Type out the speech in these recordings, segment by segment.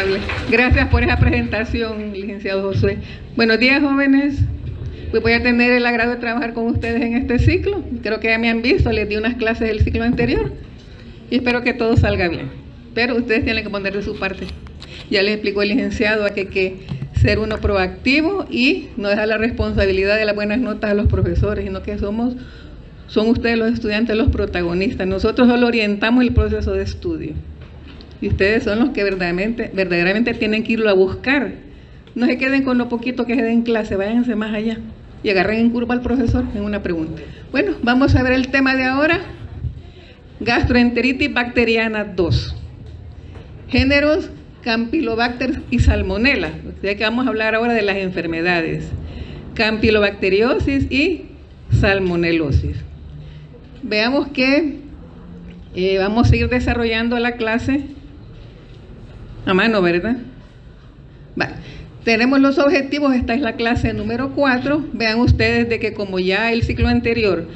amable. Gracias por esa presentación, licenciado Josué. Buenos días, jóvenes. Pues voy a tener el agrado de trabajar con ustedes en este ciclo. Creo que ya me han visto, les di unas clases del ciclo anterior y espero que todo salga bien. Pero ustedes tienen que poner de su parte. Ya les explicó el licenciado que hay que ser uno proactivo y no dejar la responsabilidad de las buenas notas a los profesores, sino que son ustedes los estudiantes los protagonistas. Nosotros solo orientamos el proceso de estudio y ustedes son los que verdaderamente tienen que irlo a buscar. No se queden con lo poquito que se den en clase, váyanse más allá y agarren en curva al profesor en una pregunta. Bueno, vamos a ver el tema de ahora: gastroenteritis bacteriana 2, géneros Campylobacter y Salmonella. O sea que vamos a hablar ahora de las enfermedades Campylobacteriosis y Salmonelosis. Veamos que vamos a ir desarrollando la clase a mano, ¿verdad? Vale. Tenemos los objetivos, esta es la clase número 4. Vean ustedes de que como ya el ciclo anterior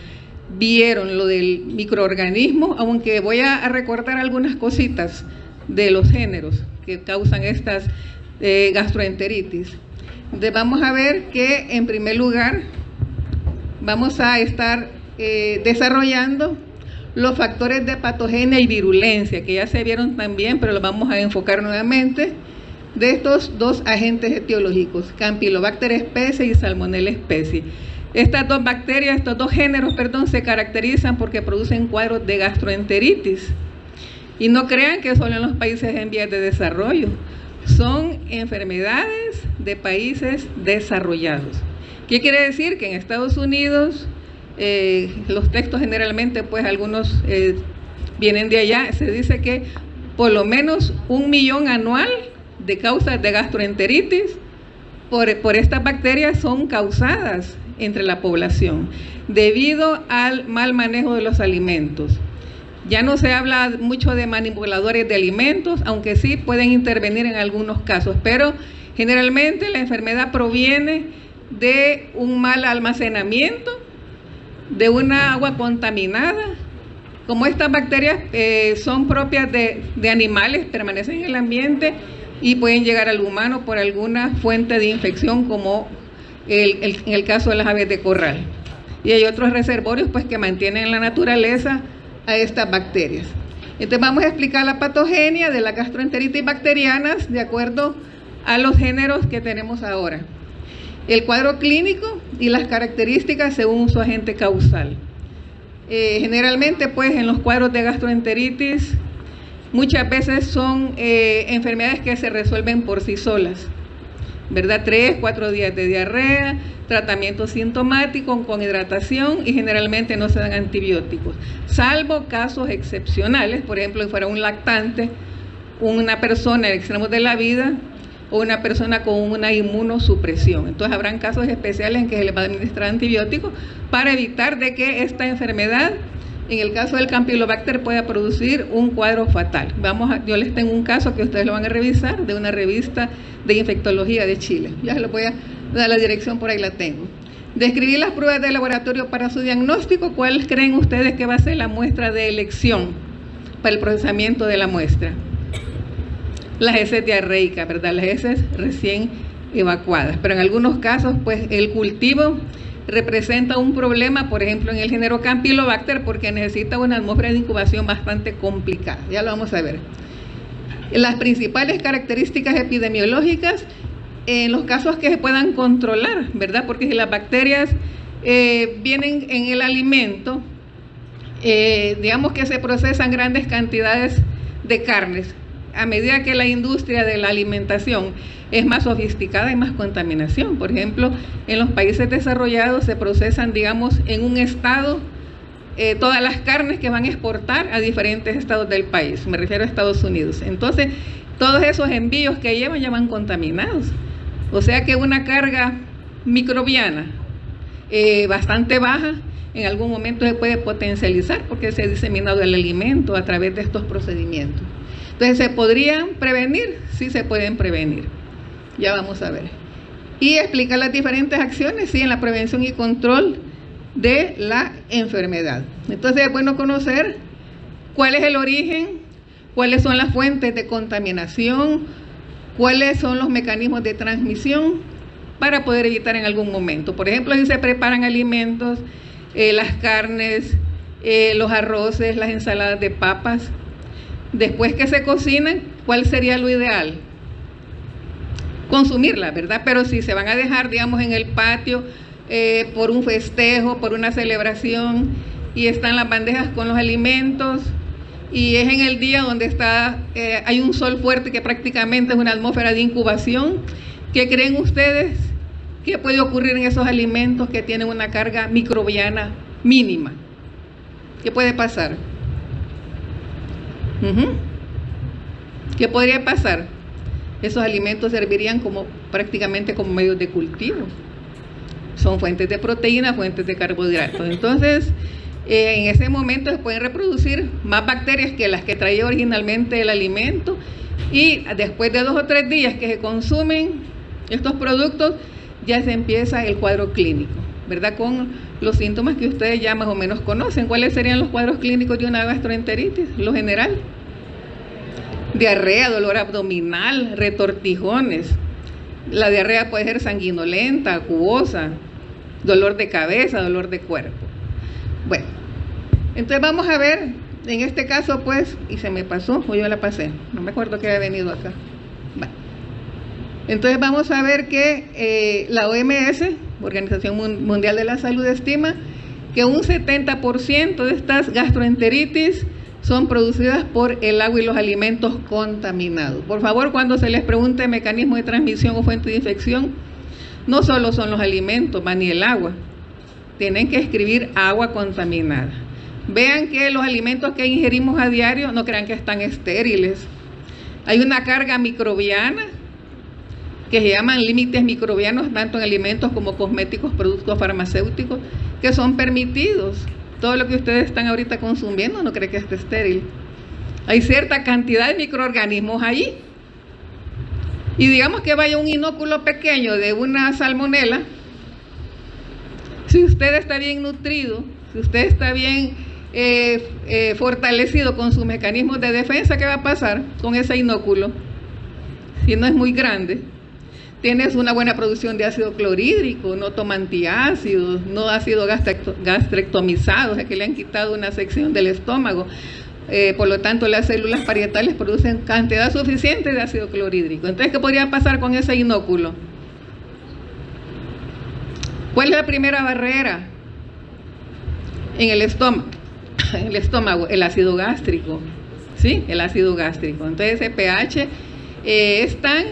vieron lo del microorganismo, aunque voy a recordar algunas cositas de los géneros que causan estas gastroenteritis. Entonces vamos a ver que en primer lugar vamos a estar desarrollando los factores de patogenia y virulencia, que ya se vieron también, pero los vamos a enfocar nuevamente, de estos dos agentes etiológicos, Campylobacter especie y Salmonella especie. Estas dos bacterias, estos dos géneros, perdón, se caracterizan porque producen cuadros de gastroenteritis. Y no crean que solo en los países en vías de desarrollo, son enfermedades de países desarrollados. ¿Qué quiere decir? Que en Estados Unidos, los textos generalmente, pues algunos vienen de allá, se dice que por lo menos 1 millón anual de causas de gastroenteritis por estas bacterias son causadas entre la población debido al mal manejo de los alimentos. Ya no se habla mucho de manipuladores de alimentos, aunque sí pueden intervenir en algunos casos, pero generalmente la enfermedad proviene de un mal almacenamiento, de una agua contaminada. Como estas bacterias son propias de animales, permanecen en el ambiente y pueden llegar al humano por alguna fuente de infección, como en el caso de las aves de corral. Y hay otros reservorios pues que mantienen en la naturaleza a estas bacterias. Entonces vamos a explicar la patogenia de las gastroenteritis bacterianas de acuerdo a los géneros que tenemos ahora, el cuadro clínico y las características según su agente causal. Generalmente pues en los cuadros de gastroenteritis muchas veces son enfermedades que se resuelven por sí solas, ¿verdad? 3, 4 días de diarrea, tratamiento sintomático con hidratación y generalmente no se dan antibióticos, salvo casos excepcionales, por ejemplo, si fuera un lactante, una persona en extremos de la vida o una persona con una inmunosupresión. Entonces habrán casos especiales en que se les va a administrar antibióticos para evitar de que esta enfermedad, en el caso del Campylobacter, pueda producir un cuadro fatal. Yo les tengo un caso que ustedes lo van a revisar de una revista de infectología de Chile. Ya se lo voy a dar la dirección, por ahí la tengo. Describir las pruebas de laboratorio para su diagnóstico. ¿Cuál creen ustedes que va a ser la muestra de elección para el procesamiento de la muestra? Las heces diarreicas, ¿verdad? Las heces recién evacuadas. Pero en algunos casos, pues el cultivo representa un problema, por ejemplo, en el género Campylobacter, porque necesita una atmósfera de incubación bastante complicada. Ya lo vamos a ver. Las principales características epidemiológicas en los casos que se puedan controlar, ¿verdad? Porque si las bacterias vienen en el alimento, digamos que se procesan grandes cantidades de carnes. A medida que la industria de la alimentación es más sofisticada, hay más contaminación. Por ejemplo, en los países desarrollados se procesan, digamos, en un estado todas las carnes que van a exportar a diferentes estados del país. Me refiero a Estados Unidos. Entonces, todos esos envíos que llevan ya van contaminados. O sea que una carga microbiana bastante baja en algún momento se puede potencializar porque se ha diseminado el alimento a través de estos procedimientos. Entonces, ¿se podrían prevenir? Sí, se pueden prevenir. Ya vamos a ver. Y explicar las diferentes acciones, sí, en la prevención y control de la enfermedad. Entonces, es bueno conocer cuál es el origen, cuáles son las fuentes de contaminación cuáles son los mecanismos de transmisión para poder evitar en algún momento. Por ejemplo, si se preparan alimentos, las carnes, los arroces, las ensaladas de papas, después que se cocinan, ¿cuál sería lo ideal? Consumirla, ¿verdad? Pero si se van a dejar, digamos, en el patio por un festejo, por una celebración, y están las bandejas con los alimentos, y es en el día donde hay un sol fuerte que prácticamente es una atmósfera de incubación, ¿qué creen ustedes que puede ocurrir en esos alimentos que tienen una carga microbiana mínima? ¿Qué puede pasar? ¿Qué podría pasar? Esos alimentos servirían prácticamente como medios de cultivo. Son fuentes de proteína, fuentes de carbohidratos. Entonces, en ese momento se pueden reproducir más bacterias que las que traía originalmente el alimento, y después de 2 o 3 días que se consumen estos productos, ya se empieza el cuadro clínico, ¿verdad? Con los síntomas que ustedes ya más o menos conocen. ¿Cuáles serían los cuadros clínicos de una gastroenteritis? Lo general: diarrea, dolor abdominal, retortijones. La diarrea puede ser sanguinolenta, acuosa, dolor de cabeza, dolor de cuerpo. Bueno, entonces vamos a ver, en este caso pues, y se me pasó, o yo la pasé, no me acuerdo que había venido acá. Bueno, entonces vamos a ver que la OMS, Organización Mundial de la Salud, estima que un 70% de estas gastroenteritis son producidas por el agua y los alimentos contaminados. Por favor, cuando se les pregunte mecanismo de transmisión o fuente de infección, no solo son los alimentos, ni el agua. Tienen que escribir agua contaminada. Vean que los alimentos que ingerimos a diario, no crean que están estériles. Hay una carga microbiana que se llaman límites microbianos, tanto en alimentos como cosméticos, productos farmacéuticos, que son permitidos. Todo lo que ustedes están ahorita consumiendo, no creen que esté estéril. Hay cierta cantidad de microorganismos ahí. Y digamos que vaya un inóculo pequeño de una salmonela. Si usted está bien nutrido, si usted está bien fortalecido con sus mecanismos de defensa, ¿qué va a pasar con ese inóculo? Si no es muy grande, tienes una buena producción de ácido clorhídrico, no toma antiácidos, no ha sido gastrectomizado, o sea que le han quitado una sección del estómago. Por lo tanto, las células parietales producen cantidad suficiente de ácido clorhídrico. Entonces, ¿qué podría pasar con ese inóculo? ¿Cuál es la primera barrera en el estómago? En el estómago, el ácido gástrico. ¿Sí? El ácido gástrico. Entonces, ese pH es tan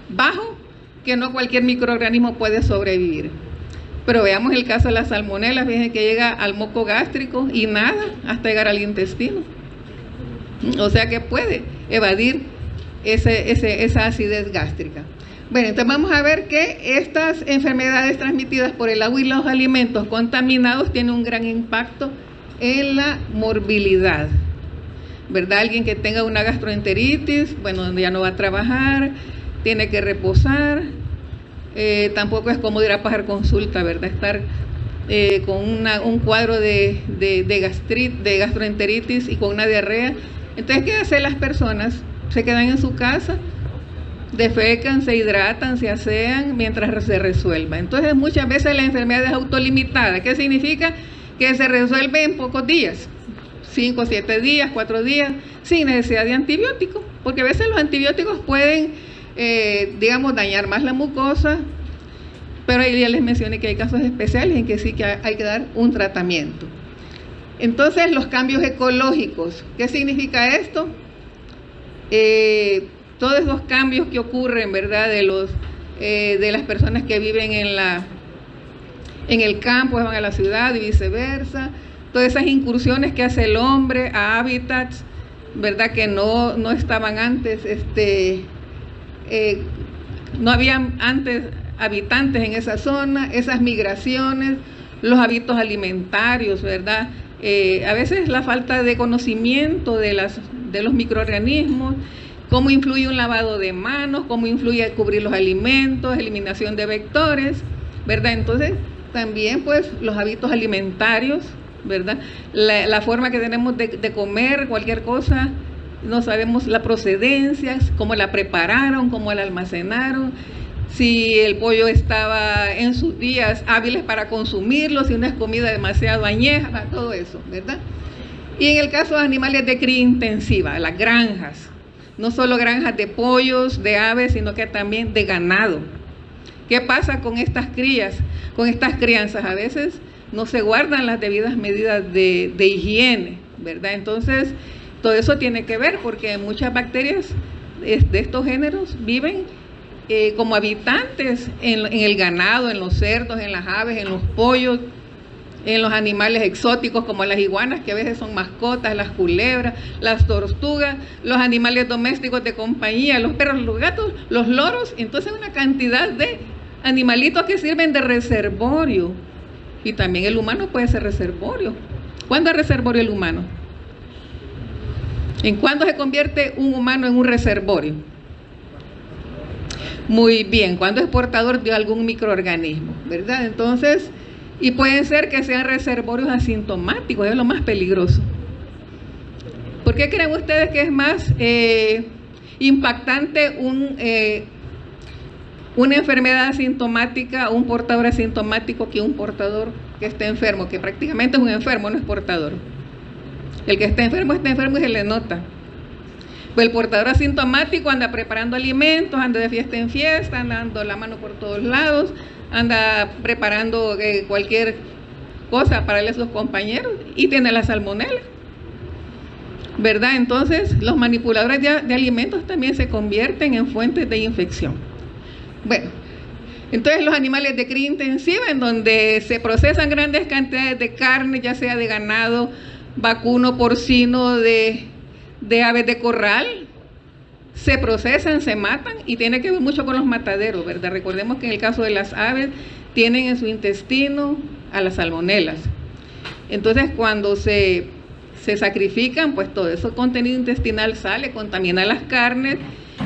bajo que no cualquier microorganismo puede sobrevivir. Pero veamos el caso de la salmonela. Fíjense que llega al moco gástrico y nada hasta llegar al intestino. O sea que puede evadir esa acidez gástrica. Bueno, entonces vamos a ver que estas enfermedades transmitidas por el agua y los alimentos contaminados tienen un gran impacto en la morbilidad, ¿verdad? Alguien que tenga una gastroenteritis, bueno, ya no va a trabajar, tiene que reposar, tampoco es cómodo ir a pagar consulta, ¿verdad? Estar con un cuadro de gastroenteritis y con una diarrea. Entonces, ¿qué hacen las personas? Se quedan en su casa, defecan, se hidratan, se asean mientras se resuelva. Entonces, muchas veces la enfermedad es autolimitada. ¿Qué significa? Que se resuelve en pocos días, 5, 7 días, 4 días, sin necesidad de antibióticos, porque a veces los antibióticos pueden, digamos, dañar más la mucosa, pero ahí ya les mencioné que hay casos especiales en que sí que hay que dar un tratamiento. Entonces, los cambios ecológicos, ¿qué significa esto? Todos esos cambios que ocurren, ¿verdad? De las personas que viven en el campo, van a la ciudad y viceversa. Todas esas incursiones que hace el hombre a hábitats, ¿verdad? Que no estaban antes, no habían antes habitantes en esa zona, esas migraciones, los hábitos alimentarios, ¿verdad? A veces la falta de conocimiento de los microorganismos, cómo influye un lavado de manos, cómo influye cubrir los alimentos, eliminación de vectores, ¿verdad? Entonces, también pues los hábitos alimentarios, ¿verdad? La forma que tenemos de comer cualquier cosa no sabemos la procedencia, cómo la prepararon, cómo la almacenaron, si el pollo estaba en sus días hábiles para consumirlo, si una es comida demasiado añeja, todo eso, ¿verdad? Y en el caso de animales de cría intensiva, las granjas, no solo granjas de pollos, de aves, sino que también de ganado. ¿Qué pasa con estas crías, con estas crianzas? A veces no se guardan las debidas medidas de higiene, ¿verdad? Entonces, todo eso tiene que ver porque muchas bacterias de estos géneros viven como habitantes en el ganado, en los cerdos, en las aves, en los pollos, en los animales exóticos como las iguanas, que a veces son mascotas, las culebras, las tortugas, los animales domésticos de compañía, los perros, los gatos, los loros. Entonces una cantidad de animalitos que sirven de reservorio. Y también el humano puede ser reservorio. ¿Cuándo es reservorio el humano? ¿En cuándo se convierte un humano en un reservorio? Muy bien, cuando es portador de algún microorganismo, ¿verdad? Entonces, y pueden ser que sean reservorios asintomáticos, es lo más peligroso. ¿Por qué creen ustedes que es más impactante una enfermedad asintomática, un portador asintomático, que un portador que esté enfermo, que prácticamente es un enfermo, no es portador? El que está enfermo y se le nota. Pues el portador asintomático anda preparando alimentos, anda de fiesta en fiesta, anda dando la mano por todos lados, anda preparando cualquier cosa para darle a sus compañeros y tiene la salmonela, ¿verdad? Entonces los manipuladores de alimentos también se convierten en fuentes de infección. Bueno, entonces los animales de cría intensiva, en donde se procesan grandes cantidades de carne, ya sea de ganado, vacuno, porcino, de aves de corral, se procesan, se matan, y tiene que ver mucho con los mataderos, ¿verdad? Recordemos que en el caso de las aves tienen en su intestino a las salmonelas. Entonces cuando se sacrifican, pues todo ese contenido intestinal sale, contamina las carnes,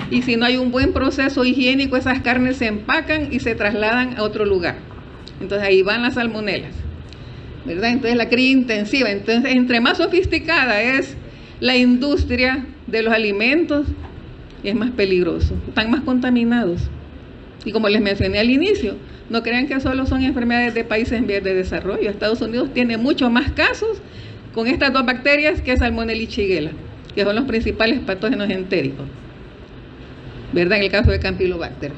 y si no hay un buen proceso higiénico, esas carnes se empacan y se trasladan a otro lugar. Entonces ahí van las salmonelas, ¿verdad? Entonces la cría intensiva. Entonces, entre más sofisticada es la industria de los alimentos, es más peligroso, están más contaminados. Y como les mencioné al inicio, no crean que solo son enfermedades de países en vías de desarrollo. Estados Unidos tiene muchos más casos con estas dos bacterias que Salmonella y Shigella, que son los principales patógenos entéricos, ¿verdad? En el caso de Campylobacter.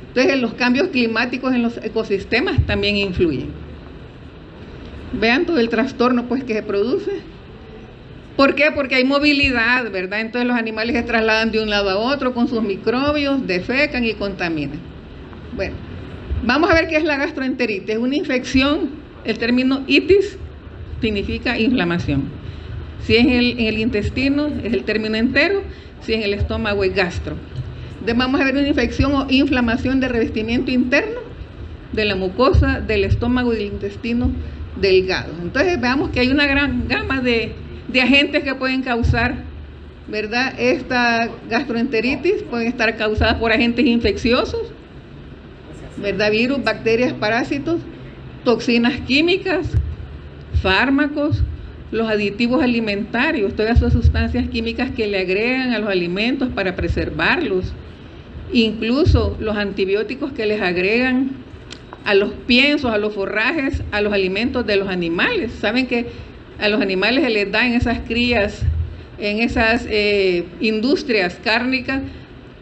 Entonces los cambios climáticos en los ecosistemas también influyen. Vean todo el trastorno pues que se produce. ¿Por qué? Porque hay movilidad, ¿verdad? Entonces los animales se trasladan de un lado a otro con sus microbios, defecan y contaminan. Bueno, vamos a ver qué es la gastroenteritis. Es una infección, el término itis significa inflamación. Si es en el intestino, es el término entero. Si es en el estómago, es gastro. Entonces vamos a ver una infección o inflamación del revestimiento interno de la mucosa, del estómago y del intestino delgado. Entonces veamos que hay una gran gama de agentes que pueden causar, ¿verdad? Esta gastroenteritis. Pueden estar causadas por agentes infecciosos, ¿verdad? Virus, bacterias, parásitos, toxinas químicas, fármacos, los aditivos alimentarios, todas esas sustancias químicas que le agregan a los alimentos para preservarlos, incluso los antibióticos que les agregan a los piensos, a los forrajes, a los alimentos de los animales. Saben que a los animales se les da en esas crías, en esas industrias cárnicas,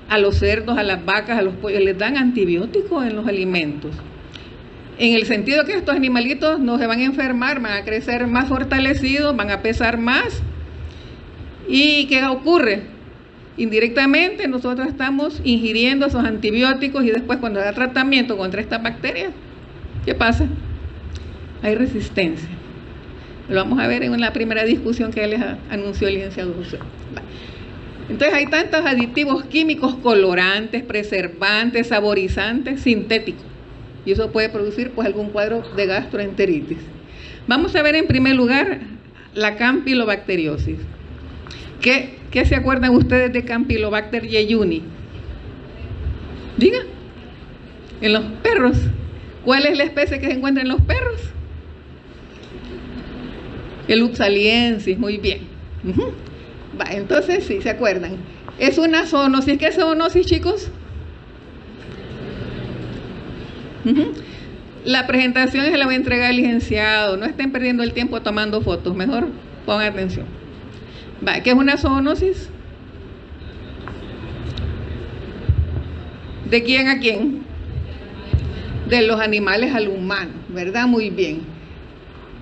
a los cerdos, a las vacas, a los pollos, les dan antibióticos en los alimentos. En el sentido que estos animalitos no se van a enfermar, van a crecer más fortalecidos, van a pesar más. ¿Y qué ocurre? Indirectamente nosotros estamos ingiriendo esos antibióticos, y después cuando da tratamiento contra estas bacterias, ¿qué pasa? Hay resistencia. Lo vamos a ver en la primera discusión que les anunció el licenciado José. Entonces hay tantos aditivos químicos, colorantes, preservantes, saborizantes, sintéticos, y eso puede producir pues algún cuadro de gastroenteritis. Vamos a ver en primer lugar la campylobacteriosis. ¿Qué se acuerdan ustedes de Campylobacter jejuni? Diga. En los perros. ¿Cuál es la especie que se encuentra en los perros? El Oxaliensis, muy bien. Va, entonces sí, ¿se acuerdan? Es una zoonosis. ¿Qué es zoonosis, chicos? La presentación se la voy a entregar al licenciado. No estén perdiendo el tiempo tomando fotos. Mejor pongan atención. Va, ¿qué es una zoonosis? ¿De quién a quién? De los animales al humano, ¿verdad? Muy bien.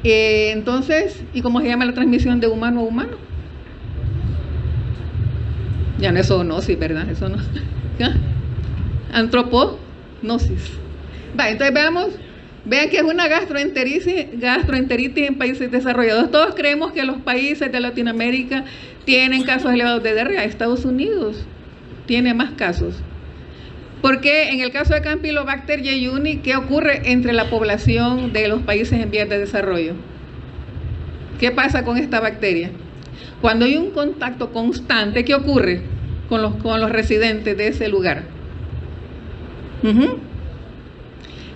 Entonces, ¿y cómo se llama la transmisión de humano a humano? Ya no es zoonosis, ¿verdad? Eso no. Antroponosis. Va, entonces vean que es una gastroenteritis en países desarrollados. Todos creemos que los países de Latinoamérica tienen casos elevados de diarrea. Estados Unidos tiene más casos. Porque en el caso de Campylobacter jejuni, ¿qué ocurre entre la población de los países en vías de desarrollo? ¿Qué pasa con esta bacteria? Cuando hay un contacto constante, ¿qué ocurre con los residentes de ese lugar?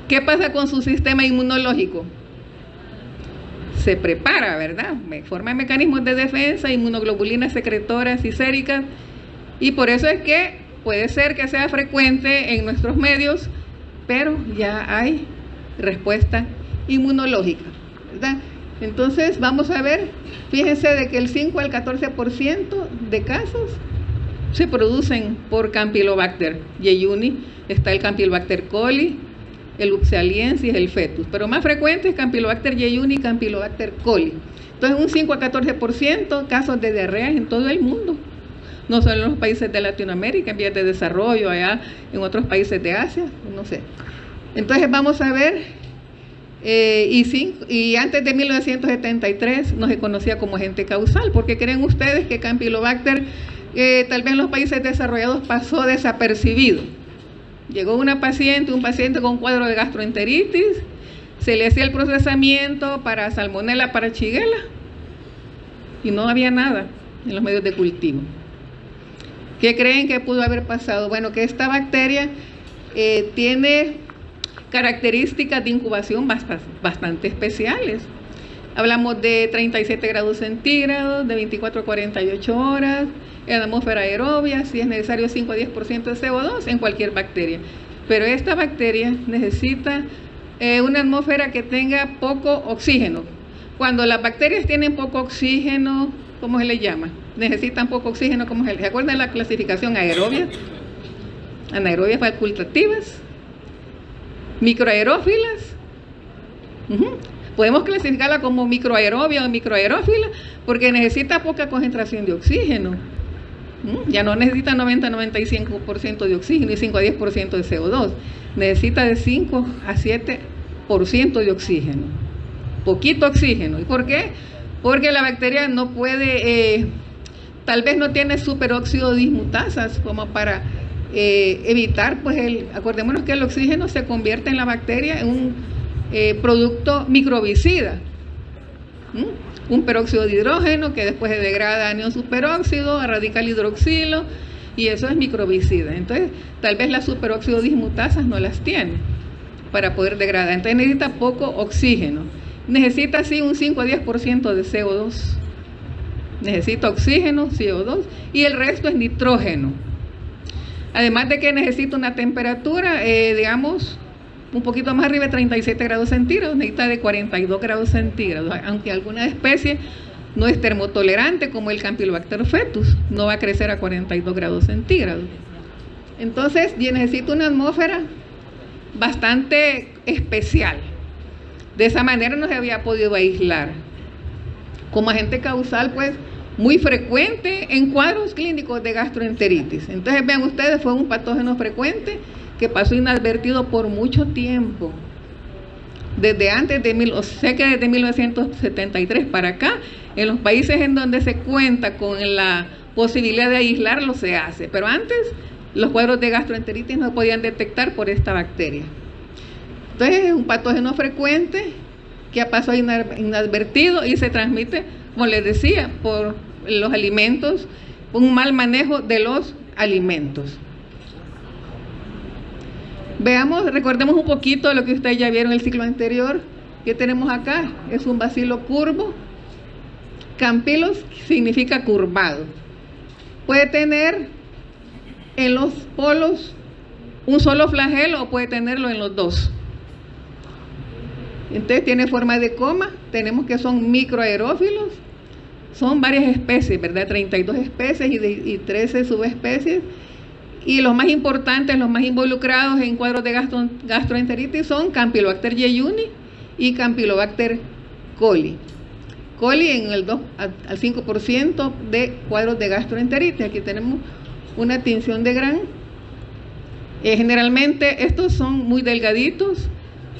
¿Qué pasa con su sistema inmunológico? Se prepara, ¿verdad? Forma mecanismos de defensa, inmunoglobulinas secretoras y séricas, y por eso es que puede ser que sea frecuente en nuestros medios, pero ya hay respuesta inmunológica, ¿verdad? Entonces vamos a ver, fíjense de que el 5 al 14% de casos se producen por Campylobacter jejuni. Está el Campylobacter coli, el Ubsaliensis, el fetus, pero más frecuente es Campylobacter jejuni y Campylobacter coli. Entonces un 5 a 14% casos de diarrea en todo el mundo, no solo en los países de Latinoamérica, en vías de desarrollo, allá en otros países de Asia, no sé. Entonces vamos a ver, y antes de 1973 no se conocía como agente causal, porque creen ustedes que Campylobacter tal vez en los países desarrollados pasó desapercibido. Llegó un paciente con un cuadro de gastroenteritis, se le hacía el procesamiento para Salmonella paraxigela y no había nada en los medios de cultivo. ¿Qué creen que pudo haber pasado? Bueno, que esta bacteria tiene características de incubación bastante especiales. Hablamos de 37 grados centígrados, de 24 a 48 horas, en atmósfera aerobia, si es necesario 5 a 10% de CO2 en cualquier bacteria. Pero esta bacteria necesita una atmósfera que tenga poco oxígeno. Cuando las bacterias tienen poco oxígeno, ¿cómo se le llama? Necesitan poco oxígeno, ¿cómo se acuerdan de la clasificación aerobia? Anaerobias facultativas, microaerófilas. Podemos clasificarla como microaerobia o microaerófila porque necesita poca concentración de oxígeno. Ya no necesita 90-95% de oxígeno y 5 a 10% de CO2. Necesita de 5 a 7% de oxígeno. Poquito oxígeno. ¿Y por qué? Porque la bacteria no puede, tal vez no tiene superóxido dismutasas como para evitar, pues acordémonos que el oxígeno se convierte en la bacteria en un producto microbicida. Un peróxido de hidrógeno que después se degrada a anión superóxido, a radical hidroxilo, y eso es microbicida. Entonces, tal vez las superóxido dismutasas no las tiene para poder degradar. Entonces necesita poco oxígeno. Necesita así un 5 a 10% de CO2. Necesita oxígeno, CO2, y el resto es nitrógeno. Además de que necesita una temperatura, digamos, un poquito más arriba de 37 grados centígrados, necesita de 42 grados centígrados, aunque alguna especie no es termotolerante, como el Campylobacter fetus, no va a crecer a 42 grados centígrados. Entonces, necesita una atmósfera bastante especial. De esa manera no se había podido aislar. Como agente causal, pues, muy frecuente en cuadros clínicos de gastroenteritis. Entonces, vean ustedes, fue un patógeno frecuente que pasó inadvertido por mucho tiempo. Desde antes de, sé que desde 1973 para acá, en los países en donde se cuenta con la posibilidad de aislarlo se hace, pero antes los cuadros de gastroenteritis no se podían detectar por esta bacteria. Entonces es un patógeno frecuente que ha pasado inadvertido y se transmite, como les decía, por los alimentos, un mal manejo de los alimentos. Veamos, recordemos un poquito lo que ustedes ya vieron en el ciclo anterior. ¿Qué tenemos acá? Es un bacilo curvo. Campilos significa curvado. Puede tener en los polos un solo flagelo o puede tenerlo en los dos. Entonces tiene forma de coma. Tenemos que son microaerófilos. Son varias especies, ¿verdad? 32 especies y 13 subespecies. Y los más importantes, los más involucrados en cuadros de gastroenteritis son Campylobacter jejuni y Campylobacter coli. Coli en el 2 al 5% de cuadros de gastroenteritis. Aquí tenemos una tinción de Gram. Generalmente estos son muy delgaditos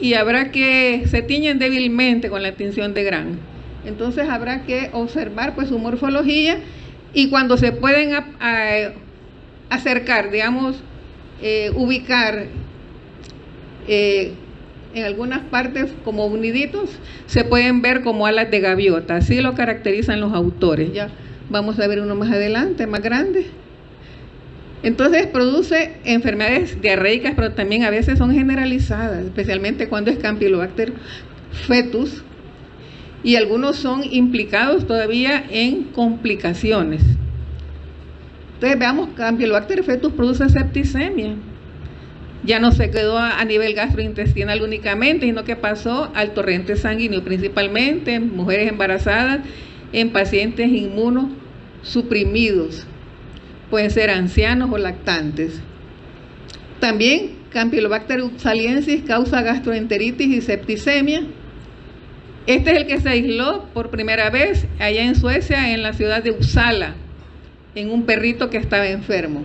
y habrá que se tiñen débilmente con la tinción de Gram. Entonces habrá que observar pues su morfología, y cuando se pueden acercar, digamos, ubicar en algunas partes como uniditos, se pueden ver como alas de gaviota. Así lo caracterizan los autores. Ya vamos a ver uno más adelante, más grande. Entonces produce enfermedades diarreicas, pero también a veces son generalizadas, especialmente cuando es Campylobacter fetus, y algunos son implicados todavía en complicaciones. Entonces veamos, Campylobacter fetus produce septicemia. Ya no se quedó a nivel gastrointestinal únicamente, sino que pasó al torrente sanguíneo, principalmente en mujeres embarazadas, en pacientes inmunosuprimidos. Pueden ser ancianos o lactantes. También Campylobacter upsaliensis causa gastroenteritis y septicemia. Este es el que se aisló por primera vez allá en Suecia, en la ciudad de Uppsala, en un perrito que estaba enfermo.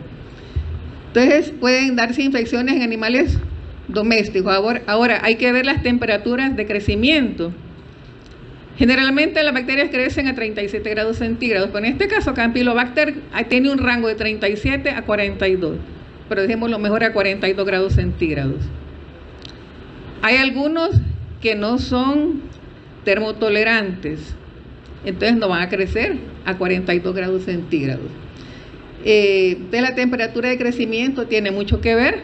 Entonces pueden darse infecciones en animales domésticos. Ahora hay que ver las temperaturas de crecimiento. Generalmente las bacterias crecen a 37 grados centígrados, pero en este caso Campylobacter tiene un rango de 37 a 42, pero dejémoslo mejor a 42 grados centígrados. Hay algunos que no son termotolerantes, entonces no van a crecer a 42 grados centígrados. De la temperatura de crecimiento tiene mucho que ver.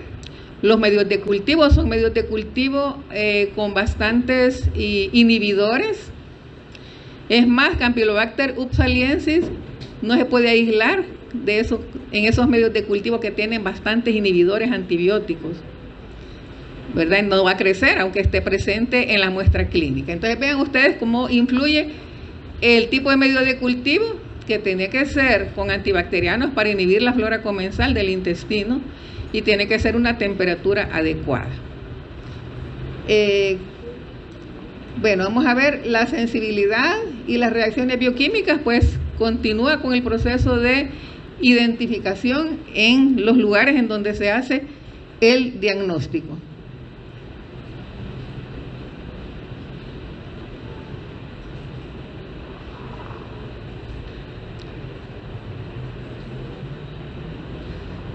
Los medios de cultivo son medios de cultivo con bastantes inhibidores. Es más, Campylobacter upsaliensis no se puede aislar de eso, en esos medios de cultivo que tienen bastantes inhibidores antibióticos, ¿verdad? No va a crecer aunque esté presente en la muestra clínica. Entonces vean ustedes cómo influye el tipo de medio de cultivo, que tiene que ser con antibacterianos para inhibir la flora comensal del intestino, y tiene que ser una temperatura adecuada. Bueno, vamos a ver la sensibilidad y las reacciones bioquímicas, pues continúa con el proceso de identificación en los lugares en donde se hace el diagnóstico.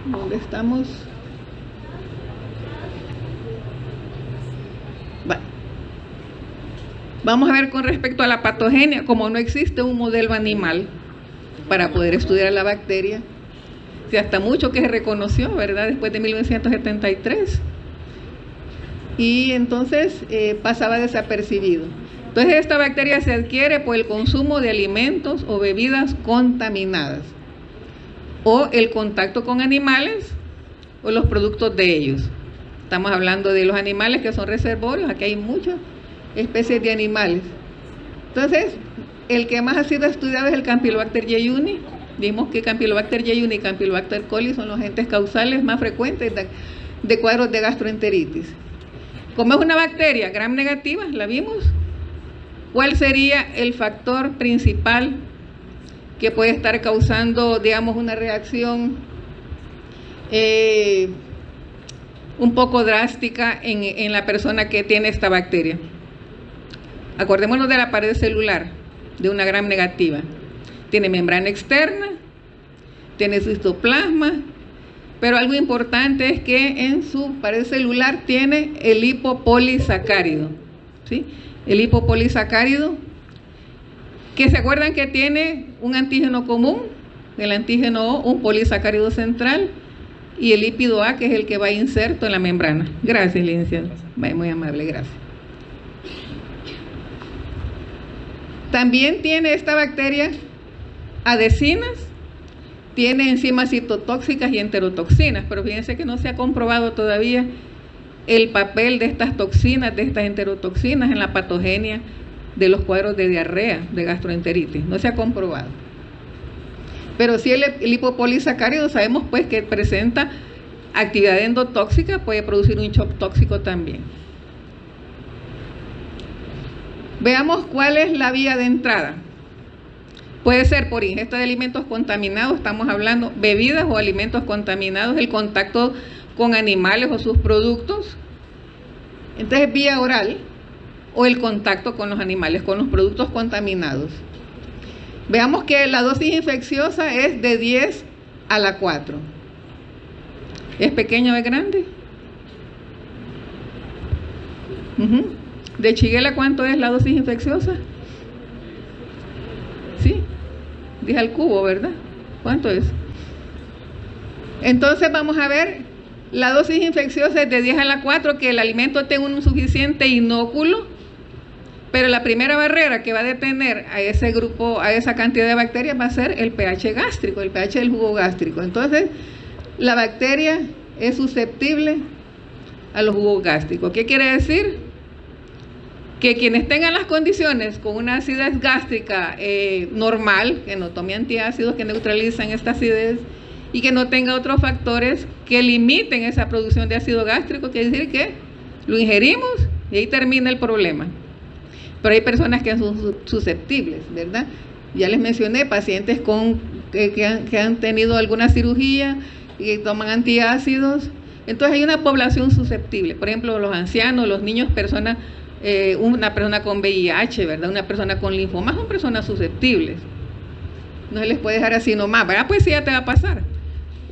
¿Dónde estamos? Vamos a ver con respecto a la patogenia. Como no existe un modelo animal para poder estudiar la bacteria, si hasta mucho que se reconoció, ¿verdad?, después de 1973, y entonces pasaba desapercibido. Entonces esta bacteria se adquiere por el consumo de alimentos o bebidas contaminadas, o el contacto con animales o los productos de ellos. Estamos hablando de los animales que son reservorios. Aquí hay muchas especies de animales. Entonces, el que más ha sido estudiado es el Campylobacter jejuni. Vimos que Campylobacter jejuni y Campylobacter coli son los agentes causales más frecuentes de cuadros de gastroenteritis. Como es una bacteria gram negativa, la vimos, ¿cuál sería el factor principal que puede estar causando, digamos, una reacción un poco drástica en la persona que tiene esta bacteria? Acordémonos de la pared celular de una gram negativa. Tiene membrana externa, tiene citoplasma, pero algo importante es que en su pared celular tiene el lipopolisacárido, ¿sí? El lipopolisacárido, que se acuerdan que tiene un antígeno común, el antígeno O, un polisacárido central, y el lípido A, que es el que va inserto en la membrana. Gracias, licenciado. Muy amable, gracias. También tiene esta bacteria adhesinas tiene enzimas citotóxicas y enterotoxinas, pero fíjense que no se ha comprobado todavía el papel de estas toxinas, de estas enterotoxinas en la patogenia de los cuadros de diarrea, de gastroenteritis. No se ha comprobado. Pero sí el lipopolisacárido sabemos pues que presenta actividad endotóxica, puede producir un shock tóxico también. Veamos cuál es la vía de entrada. Puede ser por ingesta de alimentos contaminados, estamos hablando bebidas o alimentos contaminados, el contacto con animales o sus productos. Entonces vía oral o el contacto con los animales, con los productos contaminados. Veamos que la dosis infecciosa es de 10 a la 4. ¿Es pequeño o es grande? ¿De Shigella cuánto es la dosis infecciosa? ¿Sí? 10 al cubo, ¿verdad? ¿Cuánto es? Entonces vamos a ver, la dosis infecciosa es de 10 a la 4, que el alimento tenga un suficiente inóculo, pero la primera barrera que va a detener a ese grupo, a esa cantidad de bacterias, va a ser el pH gástrico, el pH del jugo gástrico. Entonces, la bacteria es susceptible a los jugos gástricos. ¿Qué quiere decir? Que quienes tengan las condiciones con una acidez gástrica normal, que no tome antiácidos que neutralizan esta acidez y que no tenga otros factores que limiten esa producción de ácido gástrico, quiere decir que lo ingerimos y ahí termina el problema. Pero hay personas que son susceptibles, ¿verdad? Ya les mencioné, pacientes que han tenido alguna cirugía y que toman antiácidos. Entonces hay una población susceptible, por ejemplo, los ancianos, los niños, una persona con VIH, ¿verdad? Una persona con linfoma, son personas susceptibles. No se les puede dejar así nomás, ¿verdad? Pues sí, ya te va a pasar.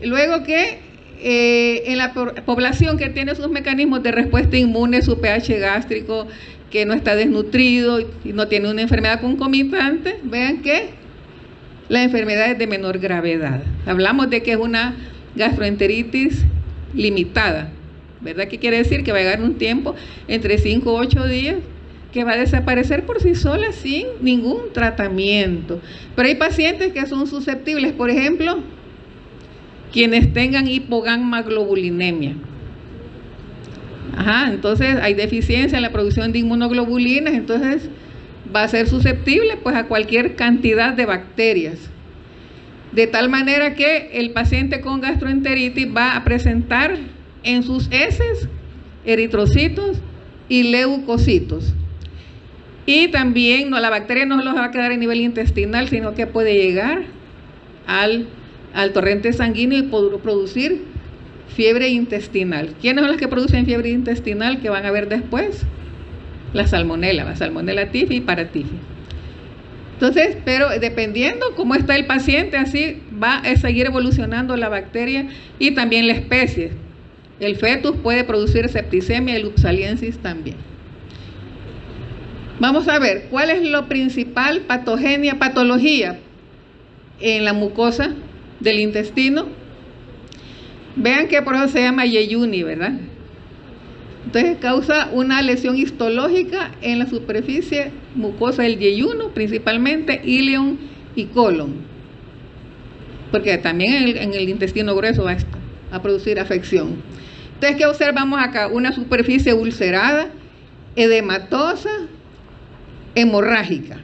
Luego que en la población que tiene sus mecanismos de respuesta inmune, su pH gástrico, que no está desnutrido y no tiene una enfermedad concomitante, vean que la enfermedad es de menor gravedad. Hablamos de que es una gastroenteritis limitada, ¿verdad? ¿Qué quiere decir? Que va a llegar un tiempo, entre 5 o 8 días, que va a desaparecer por sí sola sin ningún tratamiento. Pero hay pacientes que son susceptibles, por ejemplo, quienes tengan hipogammaglobulinemia. Entonces hay deficiencia en la producción de inmunoglobulinas, entonces va a ser susceptible pues a cualquier cantidad de bacterias. De tal manera que el paciente con gastroenteritis va a presentar en sus heces eritrocitos y leucocitos. Y también la bacteria no los va a quedar a nivel intestinal, sino que puede llegar al torrente sanguíneo y producir fiebre intestinal. ¿Quiénes son las que producen fiebre intestinal que van a ver después? La salmonela tifi y paratifi. Entonces, pero dependiendo cómo está el paciente, así va a seguir evolucionando la bacteria y también la especie. El fetus puede producir septicemia y Klebsiella también. Vamos a ver, ¿cuál es lo principal patología en la mucosa del intestino? Vean que por eso se llama Yeyuni, ¿verdad? Entonces causa una lesión histológica en la superficie mucosa del yeyuno, principalmente ileón y colon, porque también en el intestino grueso va a producir afección. Entonces, ¿qué observamos acá? Una superficie ulcerada, edematosa, hemorrágica.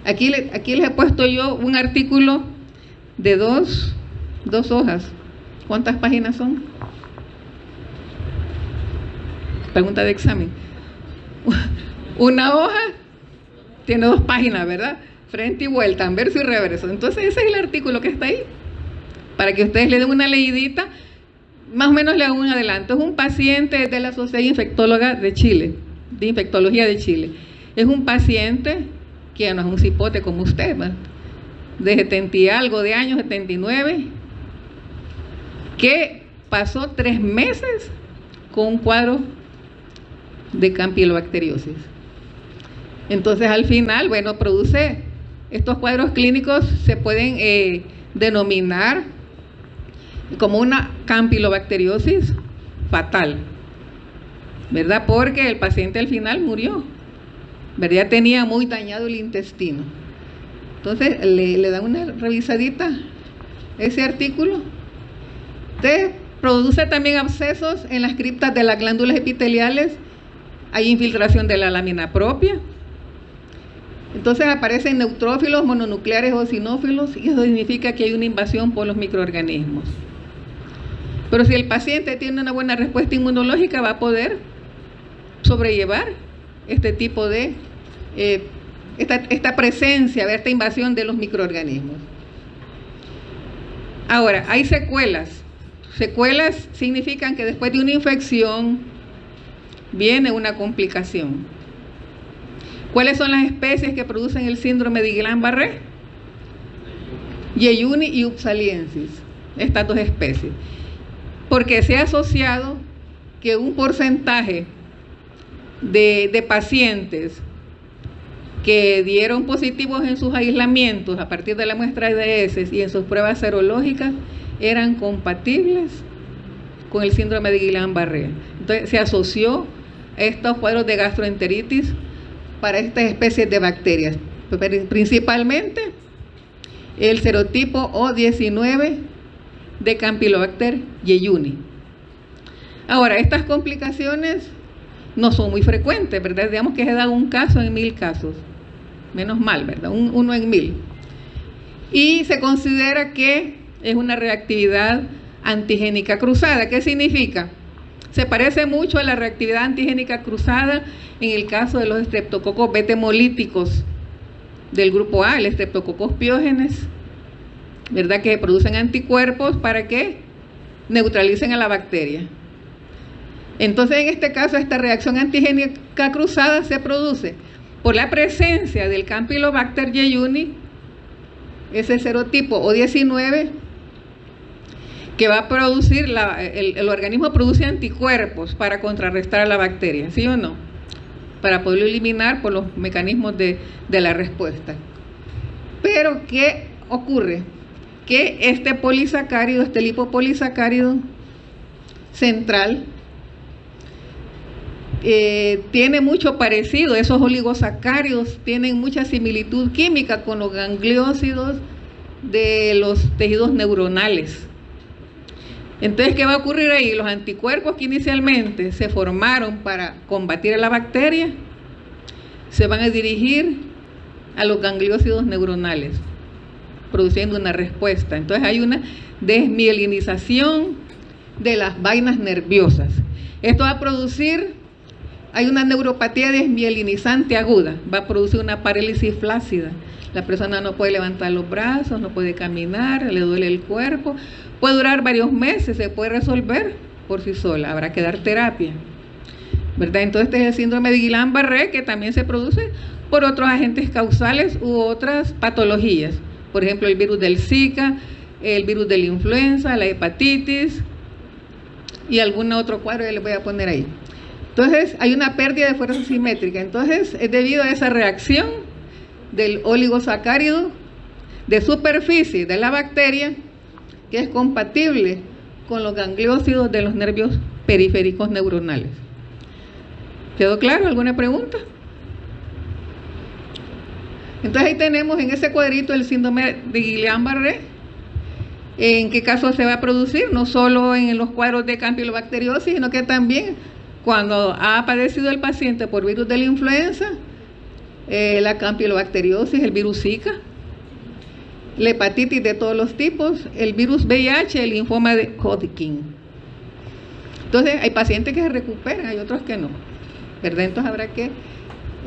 Aquí les he puesto yo un artículo de dos hojas. ¿Cuántas páginas son? Pregunta de examen. Una hoja tiene 2 páginas, ¿verdad? Frente y vuelta, anverso y reverso. Entonces ese es el artículo que está ahí. Para que ustedes le den una leidita, más o menos le hago un adelanto. Es un paciente de la Sociedad Infectóloga de Chile, de Infectología de Chile. Es un paciente que no es un cipote como usted, ¿verdad? De 70 y algo de años, 79, que pasó 3 meses con un cuadro de campilobacteriosis. Entonces al final, bueno, produce estos cuadros clínicos, se pueden denominar como una campilobacteriosis fatal, ¿verdad? Porque el paciente al final murió, ¿verdad? Ya tenía muy dañado el intestino. Entonces le dan una revisadita ese artículo. Entonces, produce también abscesos en las criptas de las glándulas epiteliales, hay infiltración de la lámina propia. Entonces aparecen neutrófilos, mononucleares o eosinófilos, y eso significa que hay una invasión por los microorganismos. Pero si el paciente tiene una buena respuesta inmunológica, va a poder sobrellevar este tipo de, esta presencia, esta invasión de los microorganismos. Ahora, hay secuelas. Secuelas significan que después de una infección viene una complicación. ¿Cuáles son las especies que producen el síndrome de Guillain-Barré? Yeyuni y Upsaliensis, estas dos especies. Porque se ha asociado que un porcentaje de pacientes que dieron positivos en sus aislamientos a partir de la muestra de heces y en sus pruebas serológicas eran compatibles con el síndrome de Guillain-Barré. Entonces se asoció a estos cuadros de gastroenteritis para estas especies de bacterias, principalmente el serotipo O19 de Campylobacter jejuni. Ahora, estas complicaciones no son muy frecuentes, ¿verdad? Digamos que se da un caso en 1000 casos, menos mal, ¿verdad? Uno en 1000. Y se considera que es una reactividad antigénica cruzada. ¿Qué significa? Se parece mucho a la reactividad antigénica cruzada en el caso de los Streptococcus beta-hemolíticos del grupo A, el Streptococcus pyogenes, ¿verdad? Que producen anticuerpos para que neutralicen a la bacteria. Entonces, en este caso, esta reacción antigénica cruzada se produce por la presencia del Campylobacter jejuni, ese serotipo O19, que va a producir, el organismo produce anticuerpos para contrarrestar a la bacteria, ¿sí o no? Para poderlo eliminar por los mecanismos de la respuesta. Pero, ¿qué ocurre? Que este polisacárido, este lipopolisacárido central, tiene mucho parecido, esos oligosacáridos tienen mucha similitud química con los gangliósidos de los tejidos neuronales. Entonces, ¿qué va a ocurrir ahí? Los anticuerpos que inicialmente se formaron para combatir a la bacteria se van a dirigir a los gangliósidos neuronales, produciendo una respuesta. Entonces hay una desmielinización de las vainas nerviosas. Esto va a producir, hay una neuropatía desmielinizante aguda, va a producir una parálisis flácida. La persona no puede levantar los brazos, no puede caminar, le duele el cuerpo. Puede durar varios meses, se puede resolver por sí sola, habrá que dar terapia, ¿verdad? Entonces este es el síndrome de Guillain-Barré, que también se produce por otros agentes causales u otras patologías. Por ejemplo, el virus del Zika, el virus de la influenza, la hepatitis y algún otro cuadro que les voy a poner ahí. Entonces hay una pérdida de fuerza simétrica. Entonces es debido a esa reacción del oligosacárido de superficie de la bacteria, que es compatible con los gangliósidos de los nervios periféricos neuronales. ¿Quedó claro? ¿Alguna pregunta? Entonces ahí tenemos en ese cuadrito el síndrome de Guillain-Barré. ¿En qué caso se va a producir? No solo en los cuadros de campylobacteriosis, sino que también cuando ha padecido el paciente por virus de la influenza, la campylobacteriosis, el virus Zika, la hepatitis de todos los tipos, el virus VIH, el linfoma de Hodgkin. Entonces hay pacientes que se recuperan, hay otros que no, ¿verdad? Entonces habrá que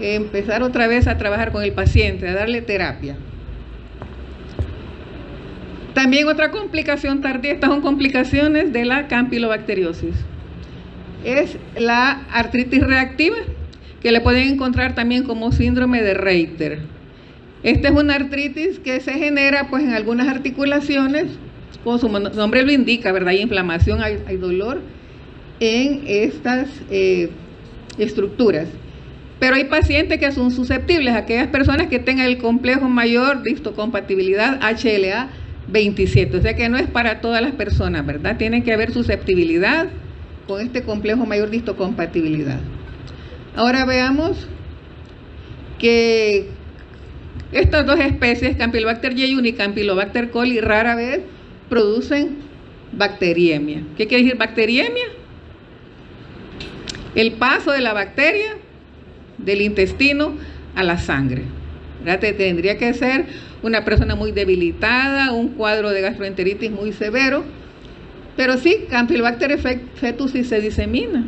empezar otra vez a trabajar con el paciente, a darle terapia. También otra complicación tardía, estas son complicaciones de la campylobacteriosis, es la artritis reactiva, que le pueden encontrar también como síndrome de Reiter. Esta es una artritis que se genera pues en algunas articulaciones, como su nombre lo indica, ¿verdad? Hay inflamación, hay dolor en estas estructuras. Pero hay pacientes que son susceptibles, aquellas personas que tengan el complejo mayor de histocompatibilidad HLA-27, o sea que no es para todas las personas, ¿verdad? Tiene que haber susceptibilidad con este complejo mayor de histocompatibilidad. Ahora veamos que estas dos especies, Campylobacter jejuni y Campylobacter coli, rara vez producen bacteriemia. ¿Qué quiere decir bacteriemia? El paso de la bacteria del intestino a la sangre. Tendría que ser una persona muy debilitada, un cuadro de gastroenteritis muy severo, pero sí, Campylobacter fetus sí se disemina.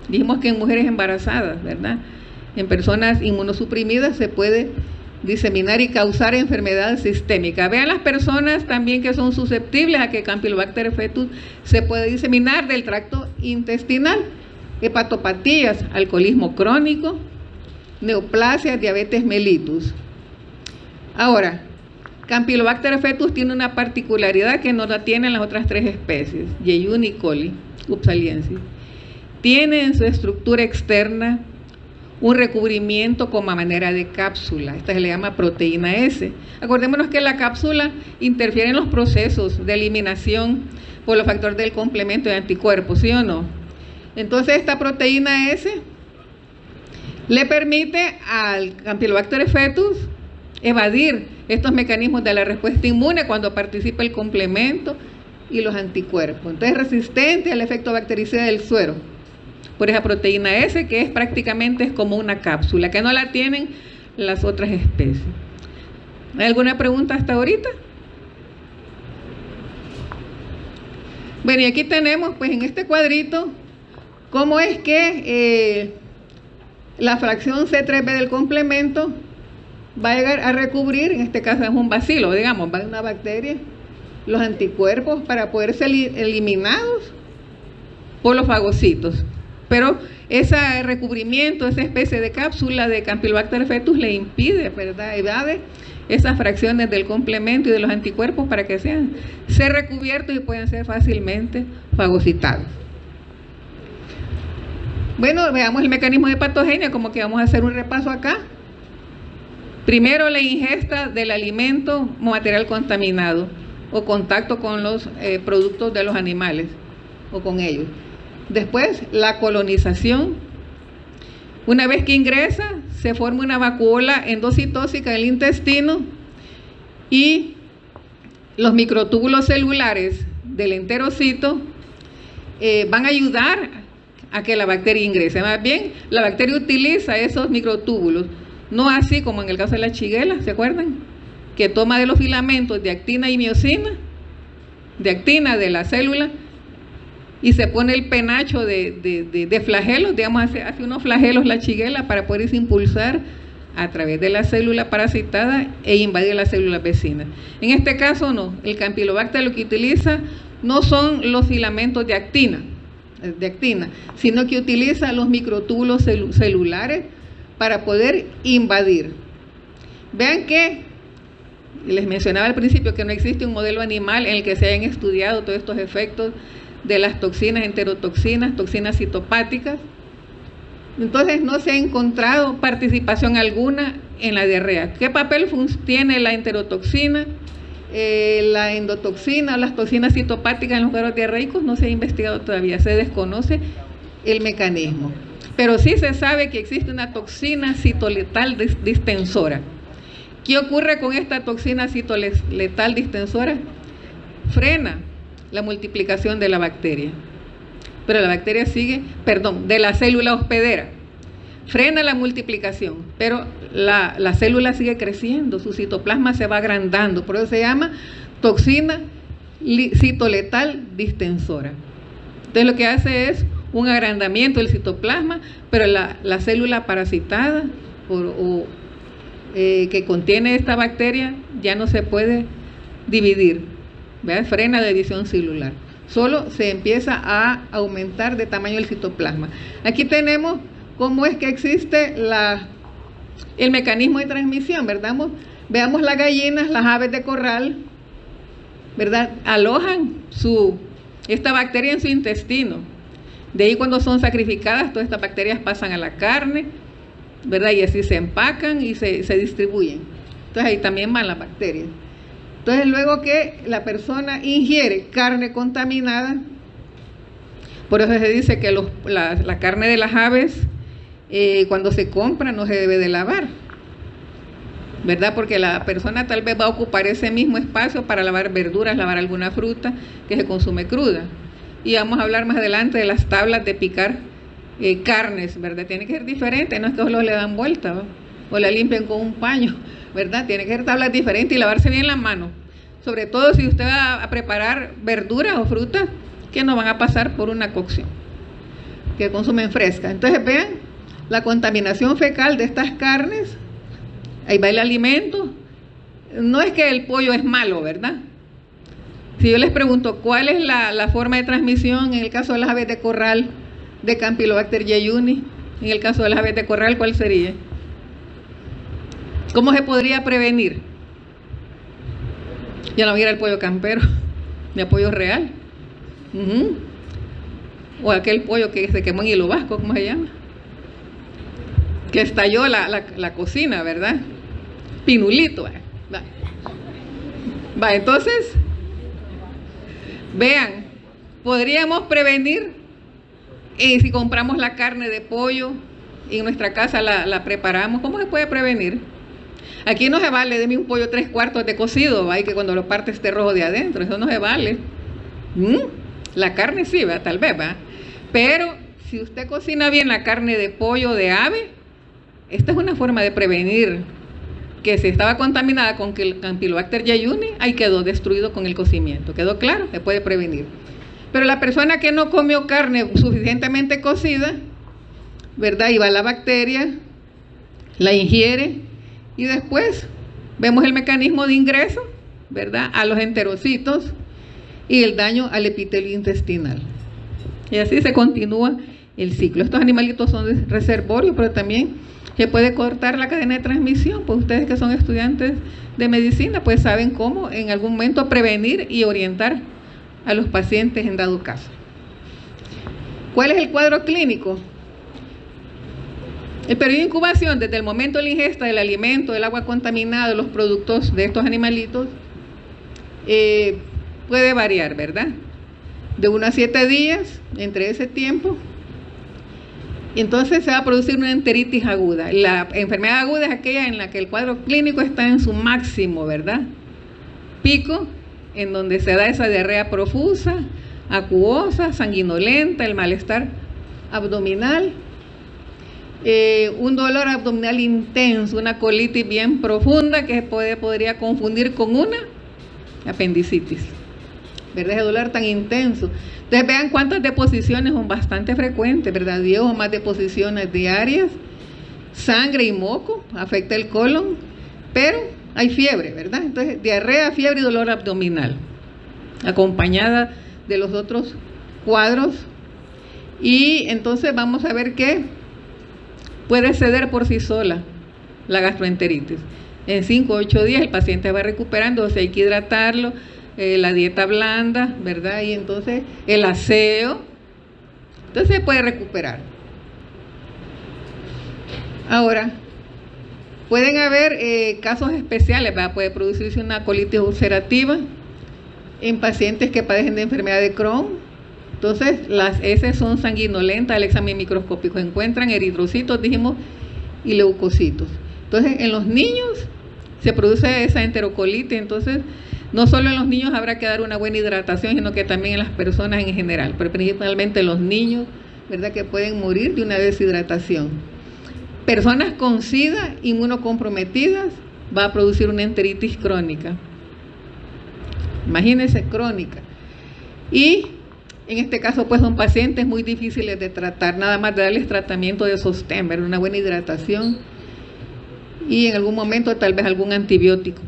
Dijimos que en mujeres embarazadas, ¿verdad? En personas inmunosuprimidas se puede diseminar y causar enfermedad sistémica. Vean las personas también que son susceptibles a que Campylobacter fetus se puede diseminar del tracto intestinal. Hepatopatías, alcoholismo crónico, neoplasias, diabetes mellitus. Ahora, Campylobacter fetus tiene una particularidad que no la tienen las otras 3 especies, Yeyuni coli, Upsaliensis. Tiene en su estructura externa un recubrimiento como a manera de cápsula. Esta se le llama proteína S. Acordémonos que la cápsula interfiere en los procesos de eliminación por los factores del complemento de anticuerpos, ¿sí o no? Entonces esta proteína S le permite al Campylobacter fetus evadir estos mecanismos de la respuesta inmune cuando participa el complemento y los anticuerpos. Entonces es resistente al efecto bactericida del suero por esa proteína S, que es prácticamente como una cápsula, que no la tienen las otras especies. ¿Hay alguna pregunta hasta ahorita? Bueno, y aquí tenemos, pues en este cuadrito, cómo es que la fracción C3b del complemento va a llegar a recubrir, en este caso es un bacilo, digamos, va a una bacteria, los anticuerpos para poder ser eliminados por los fagocitos. Pero ese recubrimiento, esa especie de cápsula de Campylobacter fetus le impide, ¿verdad?, evade esas fracciones del complemento y de los anticuerpos para que sean ser recubiertos y puedan ser fácilmente fagocitados. Bueno, veamos el mecanismo de patogenia, como que vamos a hacer un repaso acá. Primero, la ingesta del alimento o material contaminado o contacto con los productos de los animales o con ellos. Después, la colonización. Una vez que ingresa, se forma una vacuola endocitóxica del intestino y los microtúbulos celulares del enterocito van a ayudar a que la bacteria ingrese. Más bien, la bacteria utiliza esos microtúbulos, no así como en el caso de la shigella, ¿se acuerdan? Que toma de los filamentos de actina y miosina, de actina de la célula, y se pone el penacho de flagelos, digamos, hace unos flagelos la shigella para poderse impulsar a través de la célula parasitada e invadir las células vecinas. En este caso no, el Campylobacter lo que utiliza no son los filamentos de actina, sino que utiliza los microtúbulos celulares para poder invadir. Vean que les mencionaba al principio que no existe un modelo animal en el que se hayan estudiado todos estos efectos de las toxinas, enterotoxinas, toxinas citopáticas. Entonces no se ha encontrado participación alguna en la diarrea. ¿Qué papel tiene la enterotoxina, la endotoxina, las toxinas citopáticas en los cuadros diarreicos? No se ha investigado todavía, se desconoce el mecanismo. Pero sí se sabe que existe una toxina citoletal distensora. ¿Qué ocurre con esta toxina citoletal distensora? Frena la multiplicación de la bacteria, pero la bacteria sigue, de la célula hospedera, frena la multiplicación, pero la célula sigue creciendo, su citoplasma se va agrandando, por eso se llama toxina citoletal distensora. Entonces lo que hace es un agrandamiento del citoplasma, pero la célula parasitada que contiene esta bacteria ya no se puede dividir. ¿Vean? Frena la división celular, solo se empieza a aumentar de tamaño el citoplasma. Aquí tenemos cómo es que existe el mecanismo de transmisión, ¿verdad? Veamos las gallinas, las aves de corral, ¿verdad? Alojan esta bacteria en su intestino. De ahí cuando son sacrificadas, todas estas bacterias pasan a la carne, ¿verdad? Y así se empacan y se distribuyen. Entonces ahí también van las bacterias. Entonces luego que la persona ingiere carne contaminada, por eso se dice que la carne de las aves cuando se compra no se debe de lavar. ¿verdad? Porque la persona tal vez va a ocupar ese mismo espacio para lavar verduras, lavar alguna fruta que se consume cruda. Y vamos a hablar más adelante de las tablas de picar carnes, ¿verdad? Tiene que ser diferente, no es que solo le dan vuelta, ¿va? O la limpian con un paño, ¿verdad? Tiene que ser tablas diferentes y lavarse bien las manos. Sobre todo si usted va a preparar verduras o frutas que no van a pasar por una cocción, que consumen fresca. Entonces vean la contaminación fecal de estas carnes. Ahí va el alimento. No es que el pollo es malo, ¿verdad? Si yo les pregunto cuál es la forma de transmisión en el caso de las aves de corral de Campylobacter jejuni, en el caso de las aves de corral, ¿cuál sería? ¿Cómo se podría prevenir? Ya no era el pollo campero, ni el pollo real. O aquel pollo que se quemó en Hilo Vasco, ¿cómo se llama? Que estalló la cocina, ¿verdad? Pinulito. Va, entonces, vean, podríamos prevenir si compramos la carne de pollo y en nuestra casa la preparamos. ¿Cómo se puede prevenir? Aquí no se vale, deme un pollo 3/4 de cocido, ¿va? Y que cuando lo parte esté rojo de adentro, eso no se vale. La carne sí, ¿va? Tal vez, ¿va? Pero si usted cocina bien la carne de pollo de ave, esta es una forma de prevenir que si estaba contaminada con Campylobacter jejuni, ahí quedó destruido con el cocimiento. ¿Quedó claro? Se puede prevenir. Pero la persona que no comió carne suficientemente cocida, ¿verdad? Y va la bacteria, la ingiere y después vemos el mecanismo de ingreso, ¿verdad? A los enterocitos y el daño al epitelio intestinal. Y así se continúa el ciclo. Estos animalitos son reservorios, pero también se puede cortar la cadena de transmisión. Pues ustedes que son estudiantes de medicina, pues saben cómo en algún momento prevenir y orientar a los pacientes en dado caso. ¿Cuál es el cuadro clínico? El periodo de incubación desde el momento de la ingesta del alimento, del agua contaminada, de los productos de estos animalitos, puede variar, ¿verdad? De 1 a 7 días, entre ese tiempo. Entonces se va a producir una enteritis aguda. La enfermedad aguda es aquella en la que el cuadro clínico está en su máximo, ¿verdad? Pico, en donde se da esa diarrea profusa, acuosa, sanguinolenta, el malestar abdominal, un dolor abdominal intenso, una colitis bien profunda que podría confundir con una apendicitis, ¿verdad? Ese dolor tan intenso. Entonces vean cuántas deposiciones son bastante frecuentes, ¿verdad? 10 o más deposiciones diarias, sangre y moco, afecta el colon, pero hay fiebre, ¿verdad? Entonces diarrea, fiebre y dolor abdominal, acompañada de los otros cuadros. Y entonces vamos a ver que puede ceder por sí sola la gastroenteritis. En 5 o 8 días el paciente va recuperando, o sea, hay que hidratarlo, la dieta blanda, ¿verdad? Y entonces el aseo, entonces se puede recuperar. Ahora, pueden haber casos especiales, ¿verdad? Puede producirse una colitis ulcerativa en pacientes que padecen de enfermedad de Crohn. Entonces, las heces son sanguinolentas, el examen microscópico encuentran eritrocitos, dijimos, y leucocitos. Entonces, en los niños se produce esa enterocolitis. Entonces, no solo en los niños habrá que dar una buena hidratación, sino que también en las personas en general, pero principalmente los niños, ¿verdad? Que pueden morir de una deshidratación. Personas con SIDA inmunocomprometidas va a producir una enteritis crónica. Imagínense, crónica. Y en este caso, pues son pacientes muy difíciles de tratar, nada más de darles tratamiento de sostén, ¿verdad? Una buena hidratación y en algún momento tal vez algún antibiótico.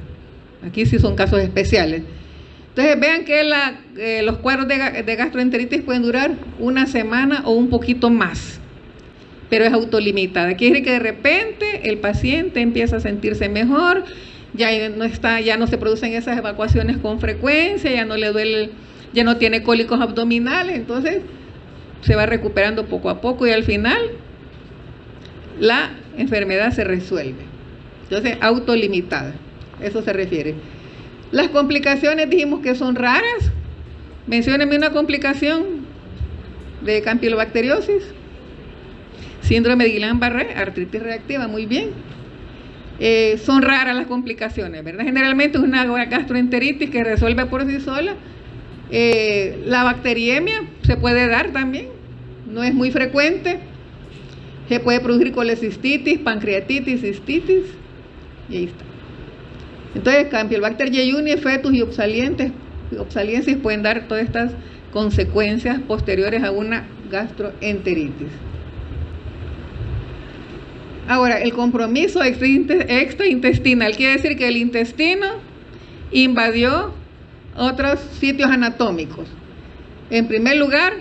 Aquí sí son casos especiales. Entonces vean que los cuadros de gastroenteritis pueden durar 1 semana o un poquito más, pero es autolimitada. Quiere decir que de repente el paciente empieza a sentirse mejor, ya no se producen esas evacuaciones con frecuencia, ya no le duele, ya no tiene cólicos abdominales, entonces se va recuperando poco a poco y al final la enfermedad se resuelve. Entonces, autolimitada, eso se refiere. Las complicaciones dijimos que son raras. Menciónenme una complicación de campylobacteriosis. Síndrome de Guillain-Barré, artritis reactiva, muy bien. son raras las complicaciones, ¿verdad? Generalmente es una gastroenteritis que resuelve por sí sola. La bacteriemia se puede dar también, no es muy frecuente. Se puede producir colecistitis, pancreatitis, cistitis, y ahí está. Entonces, Campylobacter jejuni, fetus y oxaliensis pueden dar todas estas consecuencias posteriores a una gastroenteritis. Ahora, el compromiso extraintestinal quiere decir que el intestino invadió otros sitios anatómicos. En primer lugar,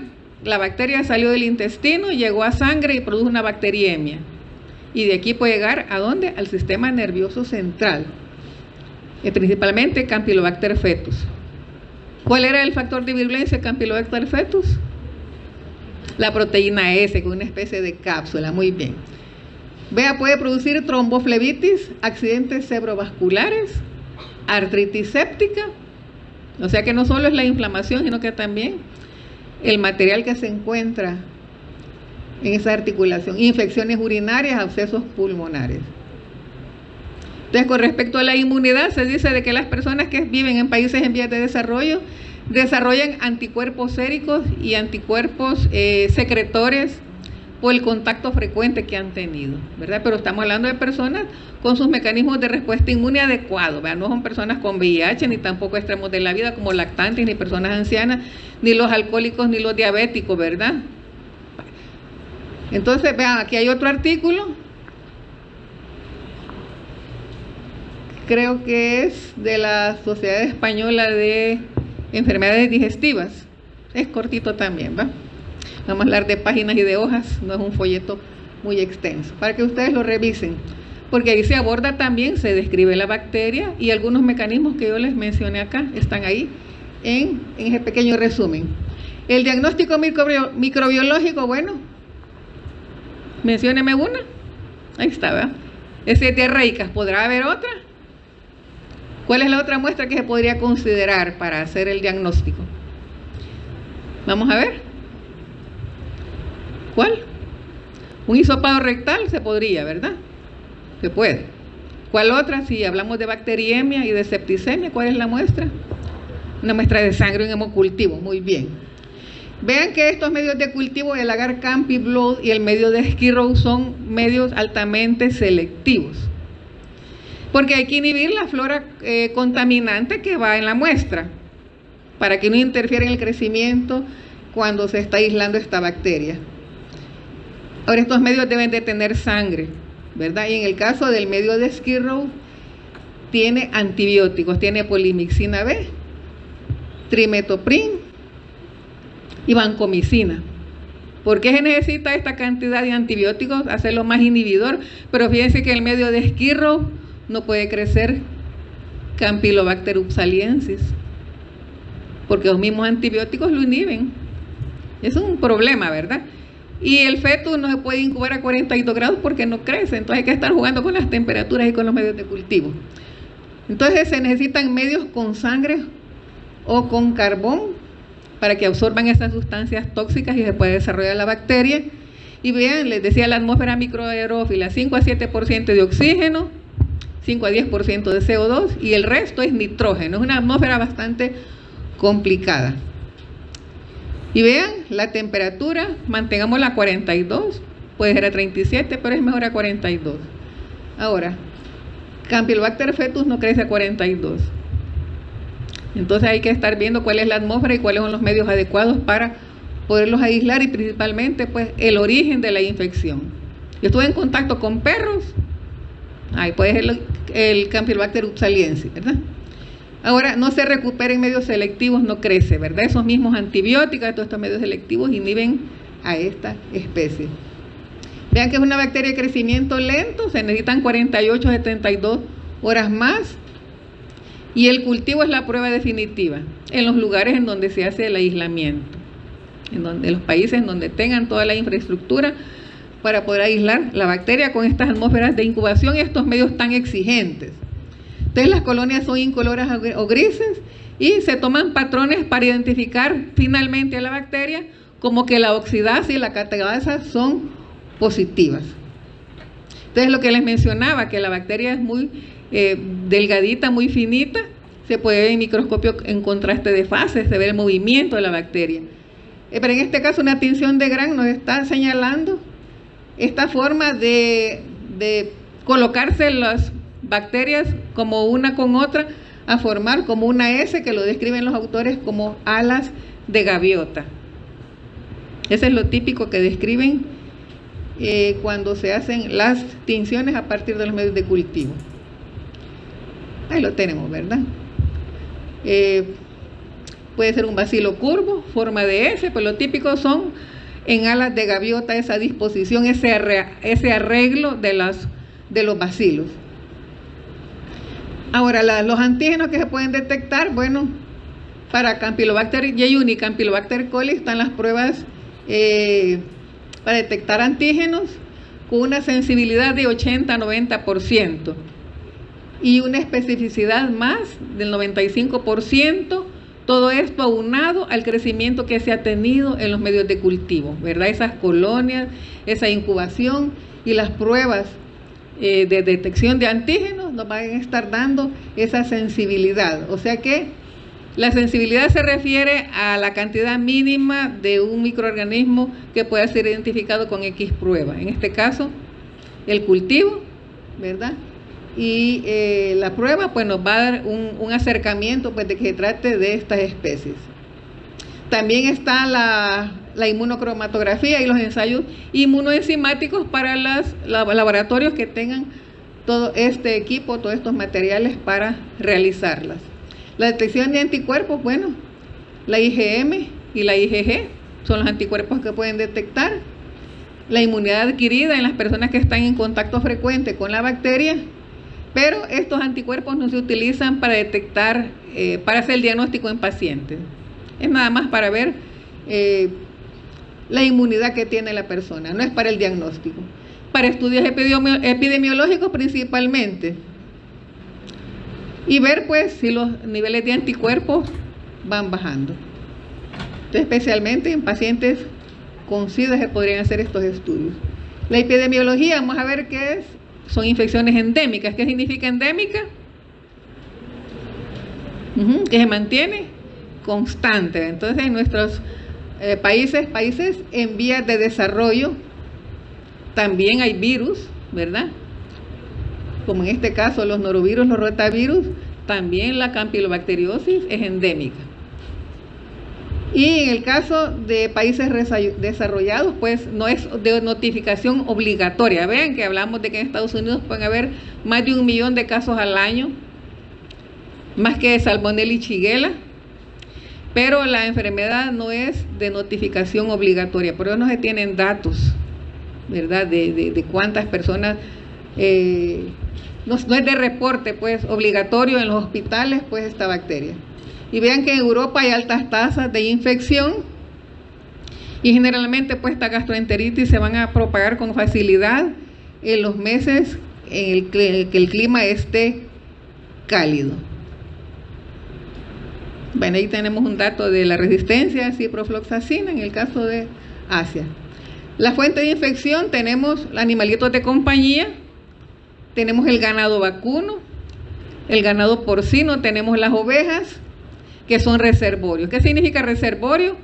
la bacteria salió del intestino, llegó a sangre y produjo una bacteriemia. Y de aquí puede llegar ¿a dónde? Al sistema nervioso central. Principalmente Campylobacter fetus. ¿Cuál era el factor de virulencia de Campylobacter fetus? La proteína S, que es una especie de cápsula. Muy bien. Vea, puede producir tromboflebitis, accidentes cerebrovasculares, artritis séptica. O sea que no solo es la inflamación, sino que también el material que se encuentra en esa articulación. Infecciones urinarias, abscesos pulmonares. Entonces, con respecto a la inmunidad, se dice de que las personas que viven en países en vías de desarrollo desarrollan anticuerpos séricos y anticuerpos secretores por el contacto frecuente que han tenido, ¿verdad? Pero estamos hablando de personas con sus mecanismos de respuesta inmune adecuados, ¿verdad? No son personas con VIH, ni tampoco extremos de la vida como lactantes, ni personas ancianas, ni los alcohólicos, ni los diabéticos, ¿verdad? Entonces, vean, aquí hay otro artículo, creo que es de la Sociedad Española de Enfermedades Digestivas, es cortito también, ¿va? Vamos a hablar de páginas y de hojas, no es un folleto muy extenso, para que ustedes lo revisen, porque ahí se aborda también, se describe la bacteria y algunos mecanismos que yo les mencioné acá, están ahí en ese pequeño resumen. El diagnóstico microbiológico, bueno, mencióneme una, ahí está, ¿verdad? Es diarreicas, ¿podrá haber otra? ¿Cuál es la otra muestra que se podría considerar para hacer el diagnóstico? Vamos a ver. ¿Cuál? Un hisopado rectal se podría, ¿verdad? Se puede. ¿Cuál otra? Si hablamos de bacteriemia y de septicemia, ¿cuál es la muestra? Una muestra de sangre, un hemocultivo, muy bien. Vean que estos medios de cultivo, el agar CampiBlood y el medio de Skid-Row, son medios altamente selectivos, porque hay que inhibir la flora contaminante que va en la muestra, para que no interfiera en el crecimiento cuando se está aislando esta bacteria. Ahora, estos medios deben de tener sangre, ¿verdad? Y en el caso del medio de Skid-Row, tiene antibióticos, tiene polimixina B, trimetoprim y vancomicina. ¿Por qué se necesita esta cantidad de antibióticos? Hacerlo más inhibidor, pero fíjense que en el medio de Skid-Row no puede crecer Campylobacter upsaliensis, porque los mismos antibióticos lo inhiben. Es un problema, ¿verdad? Y el feto no se puede incubar a 42 grados porque no crece, entonces hay que estar jugando con las temperaturas y con los medios de cultivo. Entonces se necesitan medios con sangre o con carbón para que absorban esas sustancias tóxicas y se pueda desarrollar la bacteria. Y vean, les decía, la atmósfera microaerófila, 5 a 7% de oxígeno, 5 a 10% de CO2 y el resto es nitrógeno. Es una atmósfera bastante complicada. Y vean, la temperatura, mantengámosla a 42, puede ser a 37, pero es mejor a 42. Ahora, Campylobacter fetus no crece a 42. Entonces hay que estar viendo cuál es la atmósfera y cuáles son los medios adecuados para poderlos aislar y principalmente pues el origen de la infección. Yo estuve en contacto con perros, ahí puede ser el Campylobacter upsaliensis, ¿verdad? Ahora, no se recupera en medios selectivos, no crece, ¿verdad? Esos mismos antibióticos, todos estos medios selectivos inhiben a esta especie. Vean que es una bacteria de crecimiento lento, se necesitan 48 a 72 horas más. Y el cultivo es la prueba definitiva en los lugares en donde se hace el aislamiento, en los países en donde tengan toda la infraestructura para poder aislar la bacteria con estas atmósferas de incubación y estos medios tan exigentes. Entonces las colonias son incoloras o grises y se toman patrones para identificar finalmente a la bacteria, como que la oxidasa y la catalasa son positivas. Entonces, lo que les mencionaba, que la bacteria es muy delgadita, muy finita, se puede ver en microscopio en contraste de fases, se ve el movimiento de la bacteria. Pero en este caso una tinción de Gram nos está señalando esta forma de colocarse las bacterias como una con otra a formar como una S, que lo describen los autores como alas de gaviota. Ese es lo típico que describen cuando se hacen las tinciones a partir de los medios de cultivo. Ahí lo tenemos, ¿verdad? Puede ser un bacilo curvo, forma de S, pues lo típico son en alas de gaviota esa disposición, ese arreglo de los bacilos. Ahora, los antígenos que se pueden detectar, bueno, para Campylobacter jejuni y Campylobacter coli están las pruebas para detectar antígenos con una sensibilidad de 80-90% y una especificidad más del 95%, todo esto aunado al crecimiento que se ha tenido en los medios de cultivo, ¿verdad? Esas colonias, esa incubación y las pruebas de detección de antígenos nos van a estar dando esa sensibilidad. O sea que la sensibilidad se refiere a la cantidad mínima de un microorganismo que pueda ser identificado con X prueba. En este caso, el cultivo, ¿verdad? Y la prueba pues nos va a dar un acercamiento pues de que se trate de estas especies. También está la inmunocromatografía y los ensayos inmunoenzimáticos para los laboratorios que tengan todo este equipo, todos estos materiales para realizarlas. La detección de anticuerpos, bueno, la IgM y la IgG son los anticuerpos que pueden detectar. La inmunidad adquirida en las personas que están en contacto frecuente con la bacteria, pero estos anticuerpos no se utilizan para detectar, para hacer el diagnóstico en pacientes. Es nada más para ver la inmunidad que tiene la persona, no es para el diagnóstico. Para estudios epidemiológicos principalmente. Y ver pues si los niveles de anticuerpos van bajando. Entonces, especialmente en pacientes con SIDA se podrían hacer estos estudios. La epidemiología, vamos a ver qué es. Son infecciones endémicas. ¿Qué significa endémica? Que se mantiene constante. Entonces, en nuestros países en vías de desarrollo, también hay virus, ¿verdad? Como en este caso los norovirus, los rotavirus, también la campylobacteriosis es endémica. Y en el caso de países desarrollados, pues no es de notificación obligatoria. Vean que hablamos de que en Estados Unidos pueden haber más de 1 millón de casos al año, más que de Salmonella y Shigella, pero la enfermedad no es de notificación obligatoria, por eso no se tienen datos, ¿verdad? De cuántas personas, no es de reporte pues obligatorio en los hospitales pues esta bacteria. Y vean que en Europa hay altas tasas de infección y generalmente pues esta gastroenteritis se van a propagar con facilidad en los meses en el que el clima esté cálido. Bueno, ahí tenemos un dato de la resistencia a ciprofloxacina en el caso de Asia. La fuente de infección tenemos animalitos de compañía, tenemos el ganado vacuno, el ganado porcino, tenemos las ovejas, que son reservorios. ¿Qué significa reservorio?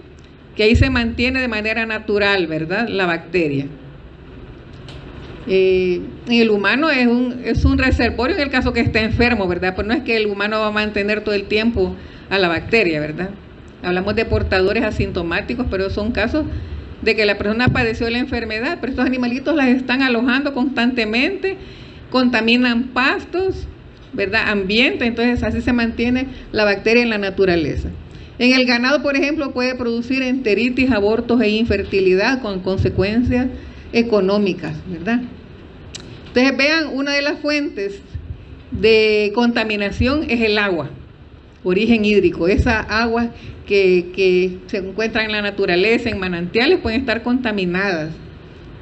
Que ahí se mantiene de manera natural, ¿verdad? La bacteria. El humano es un reservorio en el caso que esté enfermo, ¿verdad? Pues no es que el humano va a mantener todo el tiempo a la bacteria, ¿verdad? Hablamos de portadores asintomáticos, pero son casos de que la persona padeció la enfermedad, pero estos animalitos las están alojando constantemente, contaminan pastos, ¿verdad? Ambiente, entonces así se mantiene la bacteria en la naturaleza. En el ganado, por ejemplo, puede producir enteritis, abortos e infertilidad con consecuencias económicas, ¿verdad? Entonces vean, una de las fuentes de contaminación es el agua, origen hídrico. Esa agua que se encuentra en la naturaleza, en manantiales, pueden estar contaminadas,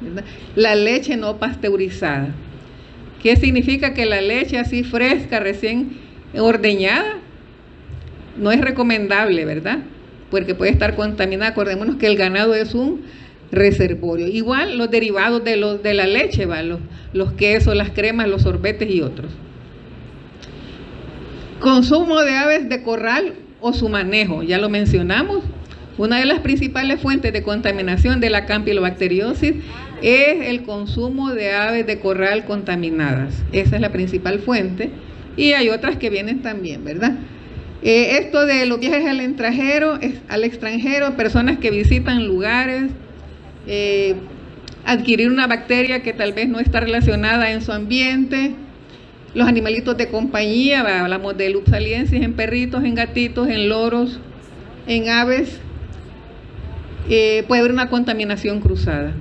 ¿verdad? La leche no pasteurizada. ¿Qué significa? Que la leche así fresca, recién ordeñada, no es recomendable, ¿verdad? Porque puede estar contaminada. Acordémonos que el ganado es un reservorios. Igual los derivados de la leche, ¿va? Los quesos, las cremas, los sorbetes y otros. Consumo de aves de corral o su manejo, ya lo mencionamos. Una de las principales fuentes de contaminación de la campylobacteriosis es el consumo de aves de corral contaminadas. Esa es la principal fuente y hay otras que vienen también, ¿verdad? Esto de los viajes al extranjero, personas que visitan lugares, adquirir una bacteria que tal vez no está relacionada en su ambiente, los animalitos de compañía, hablamos de Lupsaliensis en perritos, en gatitos, en loros, en aves, puede haber una contaminación cruzada.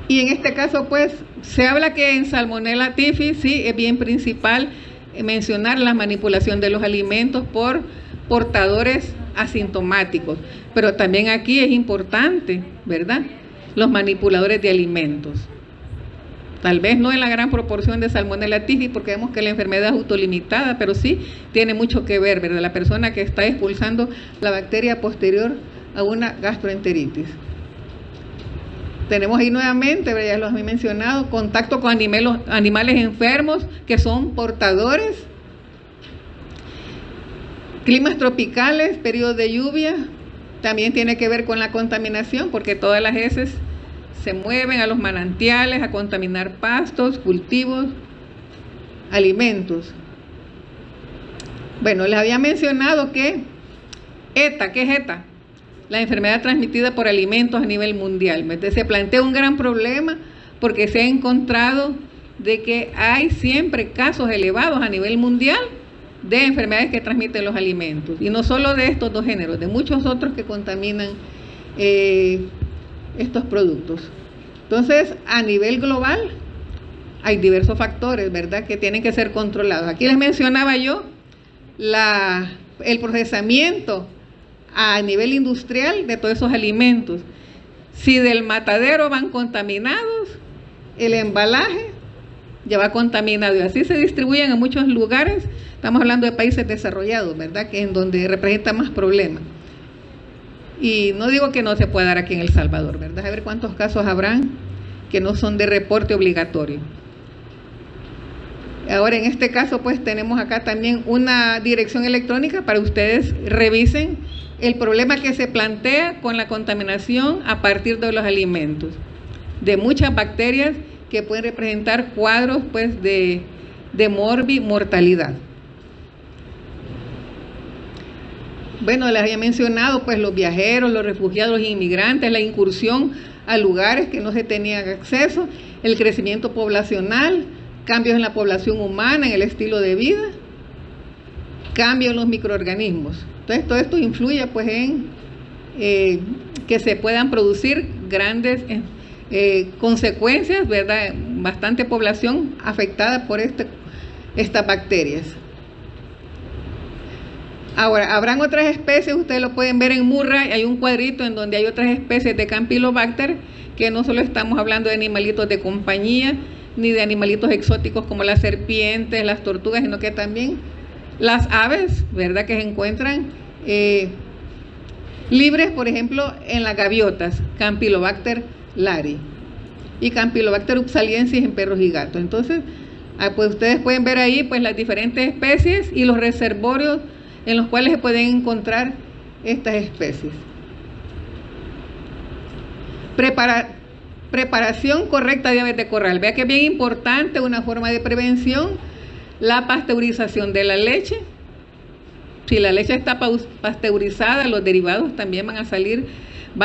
Y en este caso, pues, se habla que en Salmonella typhi, sí, es bien principal mencionar la manipulación de los alimentos por portadores asintomáticos, pero también aquí es importante, ¿verdad?, los manipuladores de alimentos. Tal vez no en la gran proporción de Salmonella typhi, porque vemos que la enfermedad es autolimitada, pero sí tiene mucho que ver, ¿verdad?, la persona que está expulsando la bacteria posterior a una gastroenteritis. Tenemos ahí nuevamente, ya los he mencionado, contacto con animales enfermos que son portadores, climas tropicales, periodos de lluvia, también tiene que ver con la contaminación, porque todas las heces se mueven a los manantiales a contaminar pastos, cultivos, alimentos. Bueno, les había mencionado que ETA, ¿qué es ETA? La enfermedad transmitida por alimentos a nivel mundial. Entonces, se plantea un gran problema porque se ha encontrado de que hay siempre casos elevados a nivel mundial de enfermedades que transmiten los alimentos. Y no solo de estos dos géneros, de muchos otros que contaminan estos productos. Entonces, a nivel global hay diversos factores, ¿verdad?, que tienen que ser controlados. Aquí les mencionaba yo el procesamiento a nivel industrial de todos esos alimentos. Si del matadero van contaminados, el embalaje ya va contaminado y así se distribuyen en muchos lugares. Estamos hablando de países desarrollados, ¿verdad?, que en donde representa más problemas. Y no digo que no se pueda dar aquí en El Salvador, ¿verdad? A ver cuántos casos habrán que no son de reporte obligatorio. Ahora, en este caso, pues tenemos acá también una dirección electrónica para que ustedes revisen el problema que se plantea con la contaminación a partir de los alimentos, de muchas bacterias que pueden representar cuadros, pues, de mortalidad. Bueno, les había mencionado, pues, los viajeros, los refugiados, los inmigrantes, la incursión a lugares que no se tenían acceso, el crecimiento poblacional, cambios en la población humana, en el estilo de vida, cambios en los microorganismos. Entonces, todo esto influye, pues, en que se puedan producir grandes consecuencias, ¿verdad?, bastante población afectada por estas bacterias. Ahora, habrán otras especies, ustedes lo pueden ver en Murray, hay un cuadrito en donde hay otras especies de Campylobacter, que no solo estamos hablando de animalitos de compañía, ni de animalitos exóticos como las serpientes, las tortugas, sino que también las aves, ¿verdad?, que se encuentran libres, por ejemplo, en las gaviotas, Campylobacter lari, y Campylobacter upsaliensis en perros y gatos. Entonces, pues ustedes pueden ver ahí, pues, las diferentes especies y los reservorios en los cuales se pueden encontrar estas especies. Preparación correcta de aves de corral. Vea que es bien importante, una forma de prevención, la pasteurización de la leche. Si la leche está pasteurizada, los derivados también van a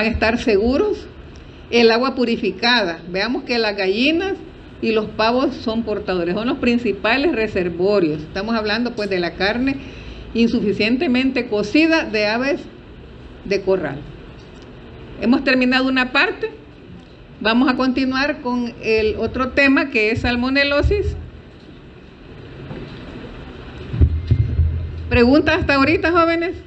estar seguros. El agua purificada. Veamos que las gallinas y los pavos son portadores, son los principales reservorios. Estamos hablando, pues, de la carne insuficientemente cocida de aves de corral. Hemos terminado una parte. Vamos a continuar con el otro tema, que es salmonelosis. ¿Preguntas hasta ahorita, jóvenes?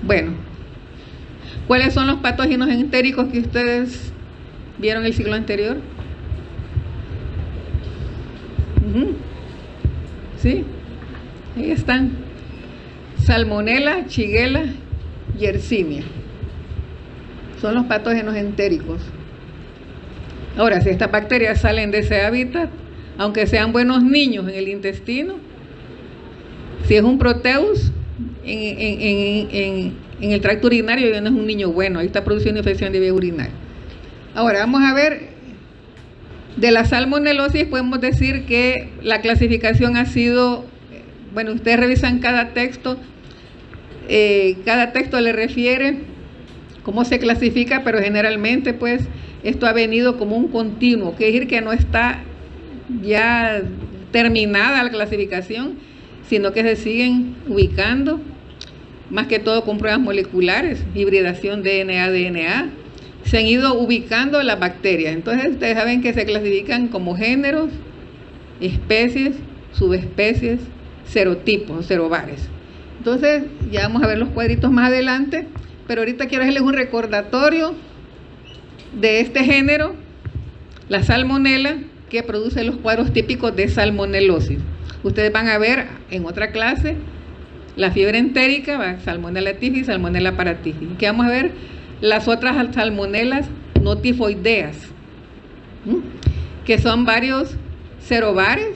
Bueno, ¿Cuáles son los patógenos entéricos que ustedes vieron el siglo anterior? ¿Sí? Ahí están. Salmonella, Shigella, Yersinia. Son los patógenos entéricos. Ahora, si estas bacterias salen de ese hábitat, aunque sean buenos niños en el intestino, si es un Proteus, en el tracto urinario ya no es un niño bueno, ahí está produciendo infección de vía urinaria. Ahora, vamos a ver, de la salmonelosis podemos decir que la clasificación ha sido, bueno, ustedes revisan cada texto le refiere cómo se clasifica, pero generalmente pues esto ha venido como un continuo, quiere decir que no está ya terminada la clasificación, sino que se siguen ubicando, más que todo con pruebas moleculares, hibridación DNA-DNA, se han ido ubicando las bacterias. Entonces ustedes saben que se clasifican como géneros, especies, subespecies, serotipos o serobares. Entonces ya vamos a ver los cuadritos más adelante, pero ahorita quiero hacerles un recordatorio de este género, la salmonela, que produce los cuadros típicos de salmonelosis. Ustedes van a ver en otra clase la fiebre entérica, salmonella tifi, salmonella paratifi. Aquí vamos a ver las otras salmonelas no tifoideas, que son varios serobares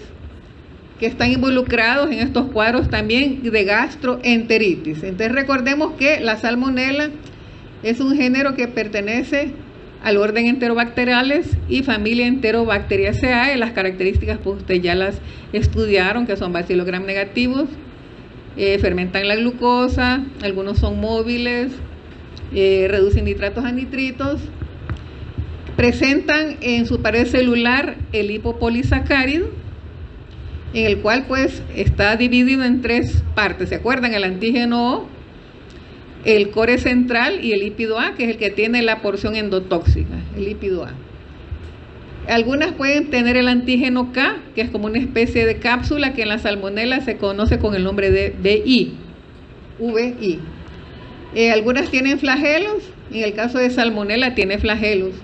que están involucrados en estos cuadros también de gastroenteritis. Entonces recordemos que la salmonella es un género que pertenece al orden Enterobacteriales y familia Enterobacteriaceae. Las características pues ustedes ya las estudiaron, que son bacillus gram negativos, fermentan la glucosa, algunos son móviles, reducen nitratos a nitritos, presentan en su pared celular el lipopolisacárido, en el cual pues está dividido en tres partes. ¿Se acuerdan? El antígeno O, el core central y el lípido A, que es el que tiene la porción endotóxica, el lípido A. Algunas pueden tener el antígeno K, que es como una especie de cápsula que en la salmonela se conoce con el nombre de VI. Algunas tienen flagelos, en el caso de salmonela tiene flagelos.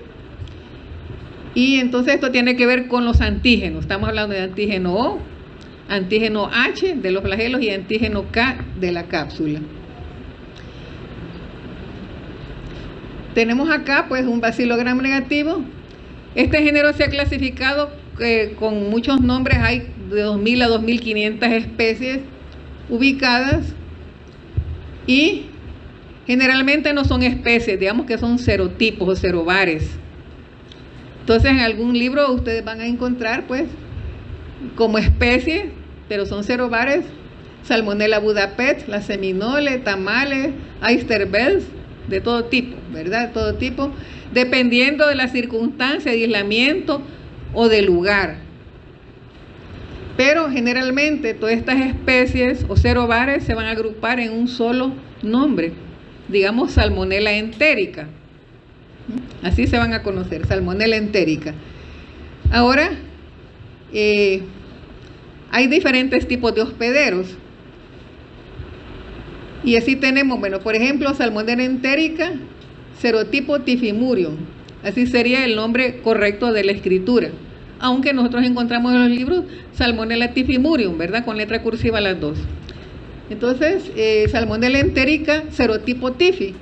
Y entonces esto tiene que ver con los antígenos. Estamos hablando de antígeno O, antígeno H de los flagelos y antígeno K de la cápsula. Tenemos acá pues un bacillus gram negativo. Este género se ha clasificado con muchos nombres, hay de 2000 a 2500 especies ubicadas y generalmente no son especies, digamos que son serotipos o serobares. Entonces en algún libro ustedes van a encontrar pues como especie, pero son serobares, Salmonella Budapest, la Seminole, Tamales, Aysterbels, de todo tipo, ¿verdad? De todo tipo, dependiendo de la circunstancia de aislamiento o del lugar. Pero generalmente todas estas especies o serobares se van a agrupar en un solo nombre, digamos Salmonella entérica. Así se van a conocer, Salmonella entérica. Ahora, hay diferentes tipos de hospederos. Y así tenemos, bueno, por ejemplo, Salmonella entérica, serotipo Typhimurium. Así sería el nombre correcto de la escritura. Aunque nosotros encontramos en los libros Salmonella Typhimurium, ¿verdad? Con letra cursiva las dos. Entonces, Salmonella entérica, serotipo Typhi.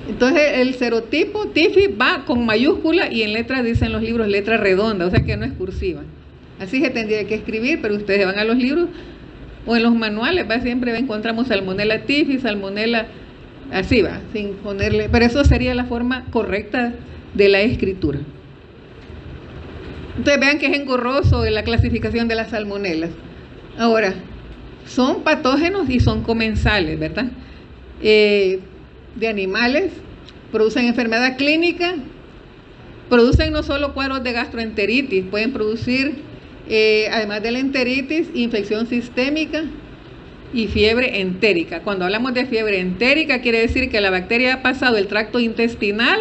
Entonces, el serotipo Typhi va con mayúscula y en letra, dicen los libros, letra redonda, o sea que no es cursiva. Así se tendría que escribir, pero ustedes van a los libros o en los manuales, siempre encontramos Salmonella Typhi, Salmonella, así va, sin ponerle, pero eso sería la forma correcta de la escritura. Entonces vean que es engorroso la clasificación de las salmonelas. Ahora, son patógenos y son comensales, ¿verdad? De animales, producen enfermedad clínica, producen no solo cuadros de gastroenteritis, pueden producir, además de la enteritis, infección sistémica y fiebre entérica. Cuando hablamos de fiebre entérica, quiere decir que la bacteria ha pasado el tracto intestinal,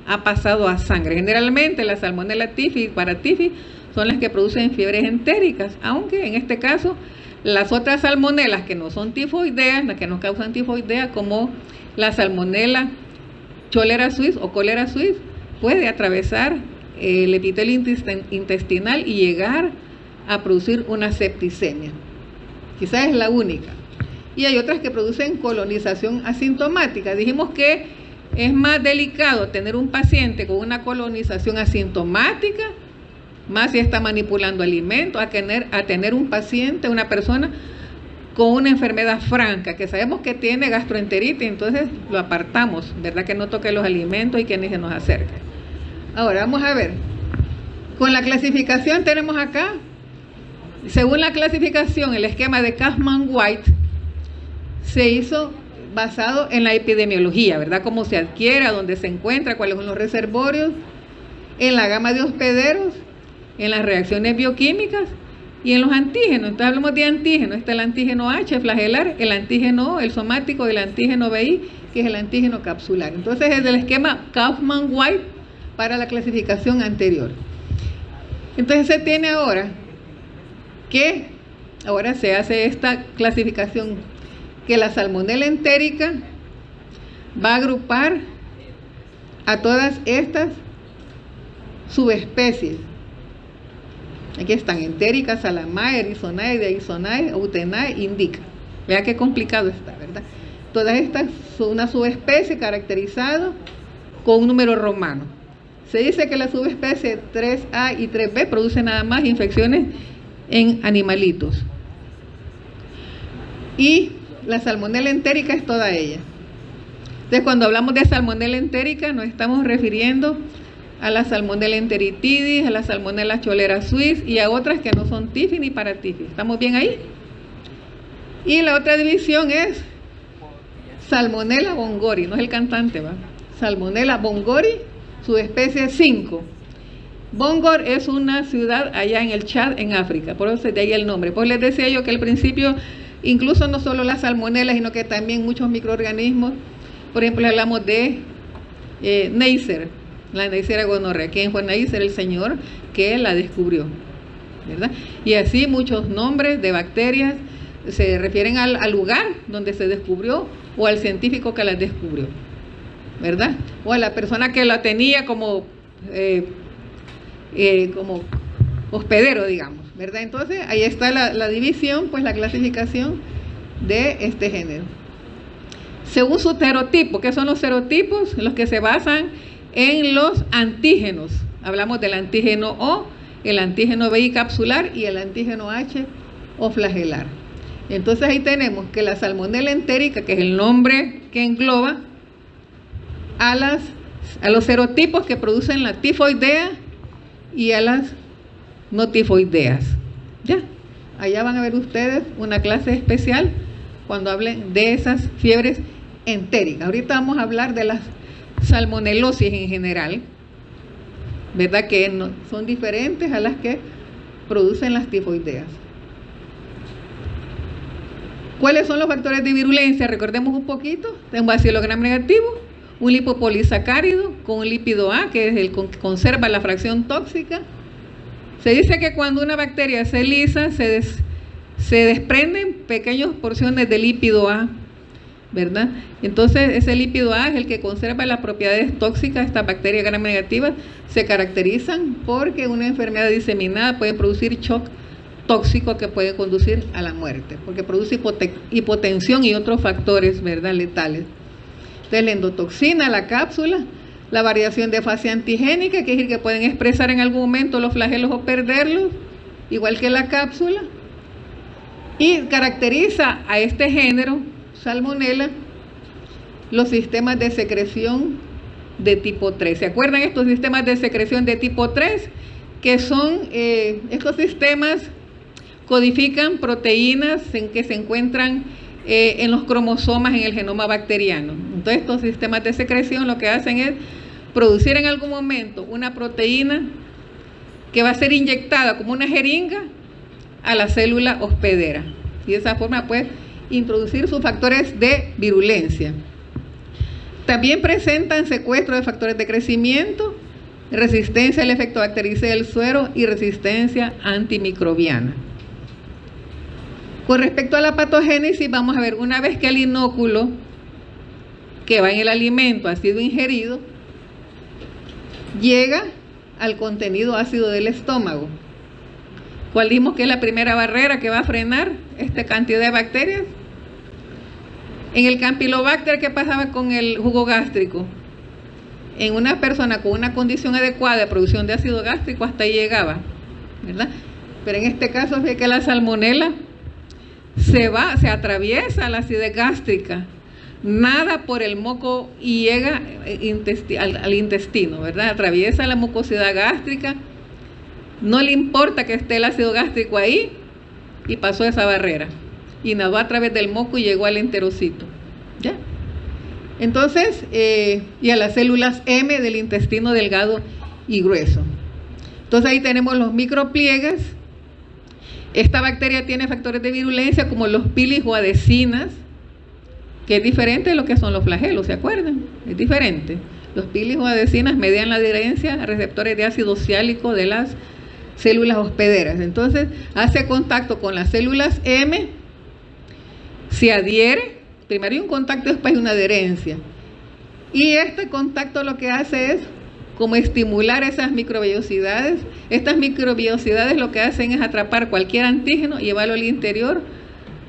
ha pasado a sangre. Generalmente la Salmonella Typhi y Paratifi son las que producen fiebres entéricas, aunque en este caso Las otras salmonelas que no son tifoideas, las que no causan tifoidea, como la salmonela cholera suis o cólera suis, puede atravesar el epitelio intestinal y llegar a producir una septicemia. Quizás es la única. Y hay otras que producen colonización asintomática. Dijimos que es más delicado tener un paciente con una colonización asintomática, más si está manipulando alimentos, a tener un paciente, una persona con una enfermedad franca, que sabemos que tiene gastroenteritis, entonces lo apartamos, ¿verdad? Que no toque los alimentos y que ni se nos acerque. Ahora vamos a ver, con la clasificación tenemos acá, según la clasificación, el esquema de Kaufman-White se hizo basado en la epidemiología, ¿verdad? Cómo se adquiere, a dónde se encuentra, cuáles son los reservorios, en la gama de hospederos, en las reacciones bioquímicas y en los antígenos. Entonces hablamos de antígenos, está el antígeno H flagelar, el antígeno O, el somático, y el antígeno BI, que es el antígeno capsular. Entonces es del esquema Kaufman-White para la clasificación anterior. Entonces se tiene ahora que, ahora se hace esta clasificación, que la salmonela entérica va a agrupar a todas estas subespecies. Aquí están: entérica, salamae, erizonae, deaizonae, autenae, indica. Vea qué complicado está, ¿verdad? Todas estas son una subespecie caracterizada con un número romano. Se dice que la subespecie 3A y 3B produce nada más infecciones en animalitos. Y la salmonela entérica es toda ella. Entonces, cuando hablamos de salmonela entérica, nos estamos refiriendo a la salmonela enteritidis, a la salmonela cholera suis y a otras que no son tifi ni paratifi. ¿Estamos bien ahí? Y la otra división es salmonela bongori, no es el cantante, ¿va? Salmonela bongori, subespecie 5. Bongor es una ciudad allá en el Chad, en África, por eso de ahí el nombre. Pues les decía yo que al principio, incluso no solo la salmonela, sino que también muchos microorganismos, por ejemplo, hablamos de Neisser, la Neisseria gonorrea. ¿Quién fue Neisser? El señor que la descubrió, ¿verdad? Y así muchos nombres de bacterias se refieren al lugar donde se descubrió o al científico que las descubrió, ¿verdad? O a la persona que la tenía como hospedero, digamos, ¿verdad? Entonces ahí está la división, pues la clasificación de este género. Según su serotipo, ¿qué son los serotipos? Los que se basan en los antígenos. Hablamos del antígeno O, el antígeno BI capsular y el antígeno H o flagelar. Entonces ahí tenemos que la salmonela entérica, que es el nombre que engloba a los serotipos que producen la tifoidea y a las no tifoideas. Ya, allá van a ver ustedes una clase especial cuando hablen de esas fiebres entéricas. Ahorita vamos a hablar de las salmonelosis en general, ¿verdad? Que no, son diferentes a las que producen las tifoideas. ¿Cuáles son los factores de virulencia? Recordemos un poquito. Un bacilogramo negativo, un lipopolisacárido con un lípido A, que es el que conserva la fracción tóxica. Se dice que cuando una bacteria se lisa, se desprenden pequeñas porciones de lípido A, ¿verdad? Entonces ese lípido A es el que conserva las propiedades tóxicas. Estas bacterias gram negativas se caracterizan porque una enfermedad diseminada puede producir shock tóxico que puede conducir a la muerte, porque produce hipotensión y otros factores, ¿verdad?, letales. Entonces la endotoxina, la cápsula, la variación de fase antigénica, que es decir que pueden expresar en algún momento los flagelos o perderlos, igual que la cápsula, y caracteriza a este género Salmonella los sistemas de secreción de tipo 3. ¿Se acuerdan estos sistemas de secreción de tipo 3? Que son, estos sistemas codifican proteínas en que se encuentran en los cromosomas en el genoma bacteriano. Entonces estos sistemas de secreción lo que hacen es producir en algún momento una proteína que va a ser inyectada como una jeringa a la célula hospedera. Y de esa forma pues introducir sus factores de virulencia. También presentan secuestro de factores de crecimiento, resistencia al efecto bactericida del suero y resistencia antimicrobiana. Con respecto a la patogénesis, vamos a ver, una vez que el inóculo que va en el alimento ha sido ingerido, llega al contenido ácido del estómago. ¿Cuál dijimos que es la primera barrera que va a frenar esta cantidad de bacterias? En el Campylobacter, ¿qué pasaba con el jugo gástrico? En una persona con una condición adecuada de producción de ácido gástrico, hasta ahí llegaba, ¿verdad? Pero en este caso es que la salmonela se atraviesa la acidez gástrica, nada por el moco y llega al intestino, ¿verdad? Atraviesa la mucosidad gástrica, no le importa que esté el ácido gástrico ahí, y pasó esa barrera y nadó a través del moco y llegó al enterocito, ¿ya? Entonces, y a las células M del intestino delgado y grueso. Entonces ahí tenemos los micropliegues. Esta bacteria tiene factores de virulencia como los pilis o adhesinas, que es diferente de lo que son los flagelos, ¿se acuerdan? Es diferente. Los pilis o adhesinas median la adherencia a receptores de ácido ciálico de las células hospederas. Entonces hace contacto con las células M, se adhiere, primero hay un contacto, después hay una adherencia. Y este contacto lo que hace es como estimular esas microvellosidades. Estas microvellosidades lo que hacen es atrapar cualquier antígeno y llevarlo al interior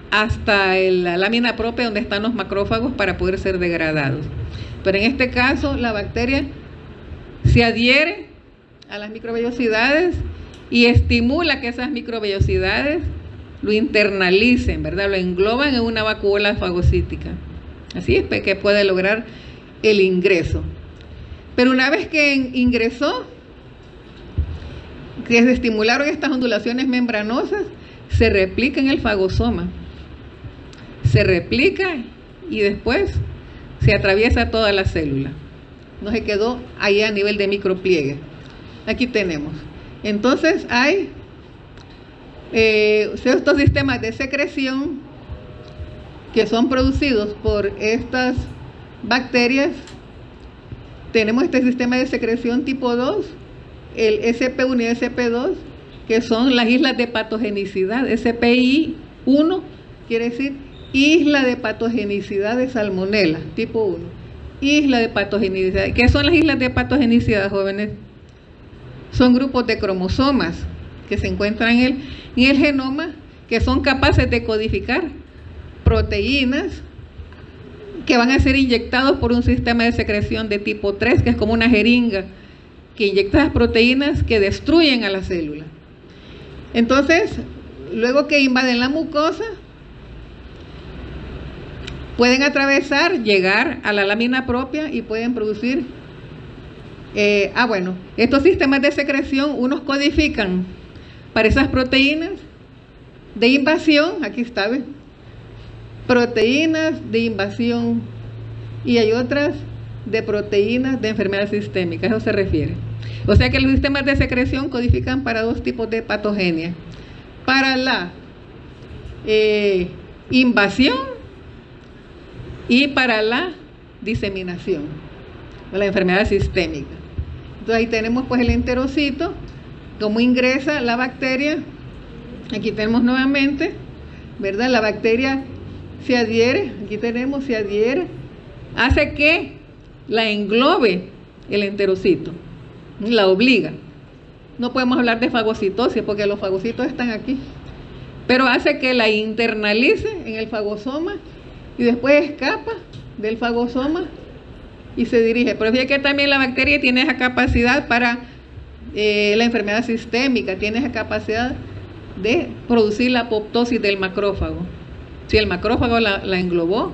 hasta la lámina propia donde están los macrófagos para poder ser degradados. Pero en este caso la bacteria se adhiere a las microvellosidades y estimula que esas microvellosidades lo internalicen, ¿verdad? Lo engloban en una vacuola fagocítica. Así es que puede lograr el ingreso. Pero una vez que ingresó, que se estimularon estas ondulaciones membranosas, se replica en el fagosoma. Se replica y después se atraviesa toda la célula. No se quedó ahí a nivel de micropliegue. Aquí tenemos. Entonces hay estos sistemas de secreción que son producidos por estas bacterias. Tenemos este sistema de secreción tipo 2, el SP1 y SP2, que son las islas de patogenicidad. SPI1 quiere decir isla de patogenicidad de salmonela, tipo 1. Isla de patogenicidad. ¿Qué son las islas de patogenicidad, jóvenes? Son grupos de cromosomas que se encuentran en el genoma, que son capaces de codificar proteínas que van a ser inyectados por un sistema de secreción de tipo 3, que es como una jeringa, que inyecta las proteínas que destruyen a la célula. Entonces, luego que invaden la mucosa, pueden atravesar, llegar a la lámina propia y pueden producir, estos sistemas de secreción, unos codifican para esas proteínas de invasión, aquí está, ¿ves? Proteínas de invasión, y hay otras de proteínas de enfermedad sistémica, a eso se refiere. O sea que los sistemas de secreción codifican para dos tipos de patogenia: para la invasión y para la diseminación, o la enfermedad sistémica. Entonces ahí tenemos pues el enterocito, cómo ingresa la bacteria. Aquí tenemos nuevamente, ¿verdad? La bacteria se adhiere, aquí tenemos, se adhiere, hace que la englobe el enterocito, la obliga. No podemos hablar de fagocitosis porque los fagocitos están aquí, pero hace que la internalice en el fagosoma y después escapa del fagosoma y se dirige. Pero fíjate que también la bacteria tiene esa capacidad para la enfermedad sistémica, tiene esa capacidad de producir la apoptosis del macrófago. Si el macrófago la englobó,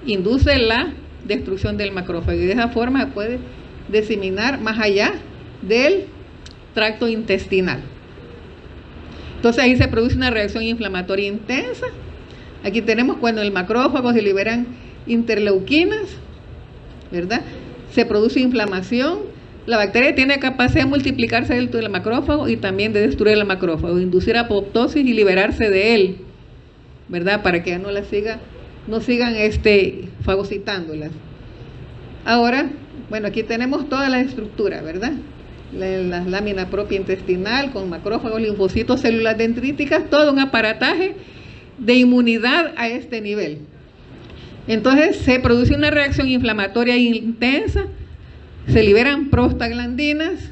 induce la destrucción del macrófago y de esa forma puede diseminar más allá del tracto intestinal. Entonces ahí se produce una reacción inflamatoria intensa. Aquí tenemos cuando el macrófago se liberan interleuquinas, ¿verdad? Se produce inflamación. La bacteria tiene capacidad de multiplicarse dentro del macrófago y también de destruir el macrófago, inducir apoptosis y liberarse de él, ¿verdad? Para que ya no sigan fagocitándolas. Ahora, bueno, aquí tenemos toda la estructura, ¿verdad? La lámina propia intestinal con macrófagos, linfocitos, células dendríticas, todo un aparataje de inmunidad a este nivel. Entonces se produce una reacción inflamatoria intensa, se liberan prostaglandinas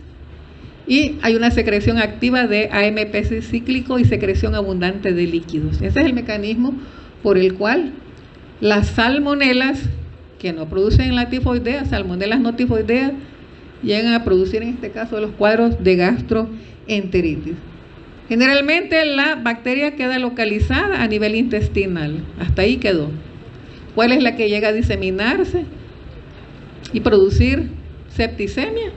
y hay una secreción activa de AMP cíclico y secreción abundante de líquidos. Ese es el mecanismo por el cual las salmonelas, que no producen la tifoidea, salmonelas no tifoideas, llegan a producir en este caso los cuadros de gastroenteritis. Generalmente la bacteria queda localizada a nivel intestinal, hasta ahí quedó. ¿Cuál es la que llega a diseminarse y producir septicemia?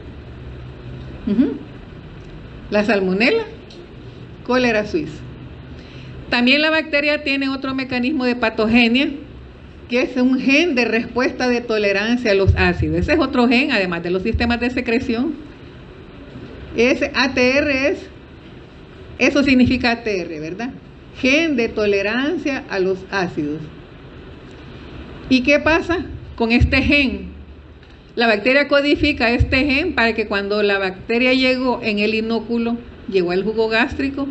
La salmonela, cólera suiza. También la bacteria tiene otro mecanismo de patogenia, que es un gen de respuesta de tolerancia a los ácidos. Ese es otro gen, además de los sistemas de secreción. Ese ATR eso significa ATR, ¿verdad? Gen de tolerancia a los ácidos. ¿Y qué pasa con este gen? La bacteria codifica este gen para que cuando la bacteria llegó en el inóculo, llegó al jugo gástrico.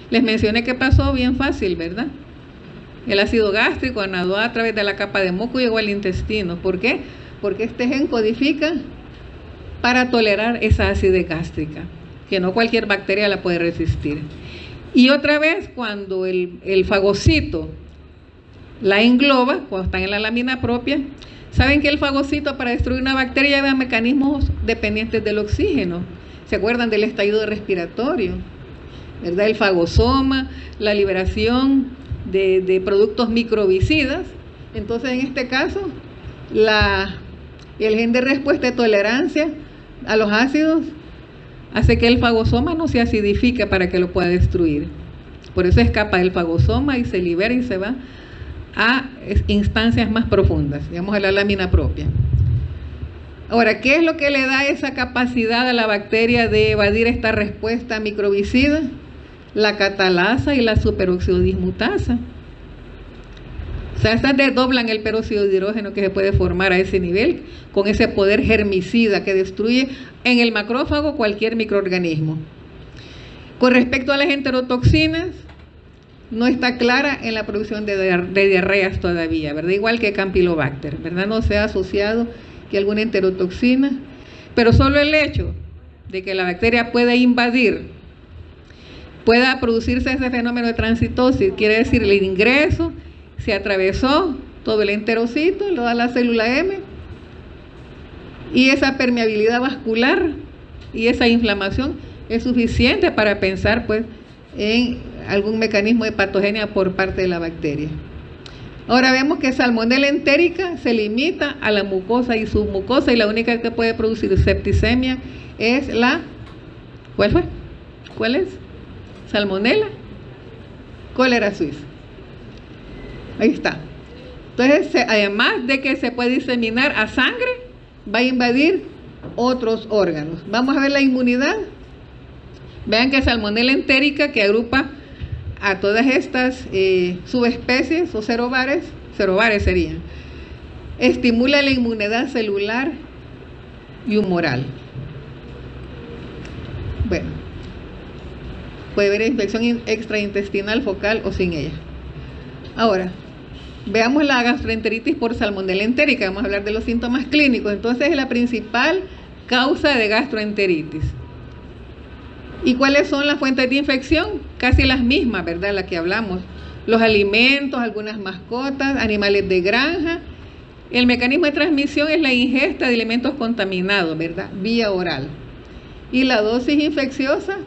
Les mencioné que pasó bien fácil, ¿verdad? El ácido gástrico nadó a través de la capa de moco y llegó al intestino. ¿Por qué? Porque este gen codifica para tolerar esa acidez gástrica, que no cualquier bacteria la puede resistir. Y otra vez, cuando el fagocito la engloba, cuando están en la lámina propia, saben que el fagocito para destruir una bacteria lleva mecanismos dependientes del oxígeno. ¿Se acuerdan del estallido respiratorio? ¿Verdad? El fagosoma, la liberación de productos microbicidas. Entonces, en este caso, el gen de respuesta de tolerancia a los ácidos hace que el fagosoma no se acidifique para que lo pueda destruir. Por eso escapa del fagosoma y se libera y se va a instancias más profundas, digamos a la lámina propia. Ahora, ¿qué es lo que le da esa capacidad a la bacteria de evadir esta respuesta microbicida? La catalasa y la superoxidodismutasa. O sea, estas desdoblan el peróxido de hidrógeno que se puede formar a ese nivel, con ese poder germicida que destruye en el macrófago cualquier microorganismo. Con respecto a las enterotoxinas, no está clara en la producción de diarreas todavía, ¿verdad? Igual que Campylobacter, ¿verdad? No se ha asociado que alguna enterotoxina, pero solo el hecho de que la bacteria pueda invadir, pueda producirse ese fenómeno de transitosis, quiere decir el ingreso, se atravesó todo el enterocito, lo da la célula M, y esa permeabilidad vascular y esa inflamación es suficiente para pensar pues en algún mecanismo de patogenia por parte de la bacteria. Ahora vemos que Salmonella entérica se limita a la mucosa y submucosa, y la única que puede producir septicemia es la, ¿cuál fue? ¿Cuál es? Salmonella, cólera suiza. Ahí está. Entonces, además de que se puede diseminar a sangre, va a invadir otros órganos. Vamos a ver la inmunidad. Vean que Salmonella entérica, que agrupa a todas estas subespecies o serobares serían, estimula la inmunidad celular y humoral. Bueno, puede haber infección extraintestinal focal o sin ella. Ahora, veamos la gastroenteritis por Salmonella entérica. Vamos a hablar de los síntomas clínicos. Entonces, es la principal causa de gastroenteritis. ¿Y cuáles son las fuentes de infección? Casi las mismas, ¿verdad? Las que hablamos. Los alimentos, algunas mascotas, animales de granja. El mecanismo de transmisión es la ingesta de alimentos contaminados, ¿verdad? Vía oral. Y la dosis infecciosa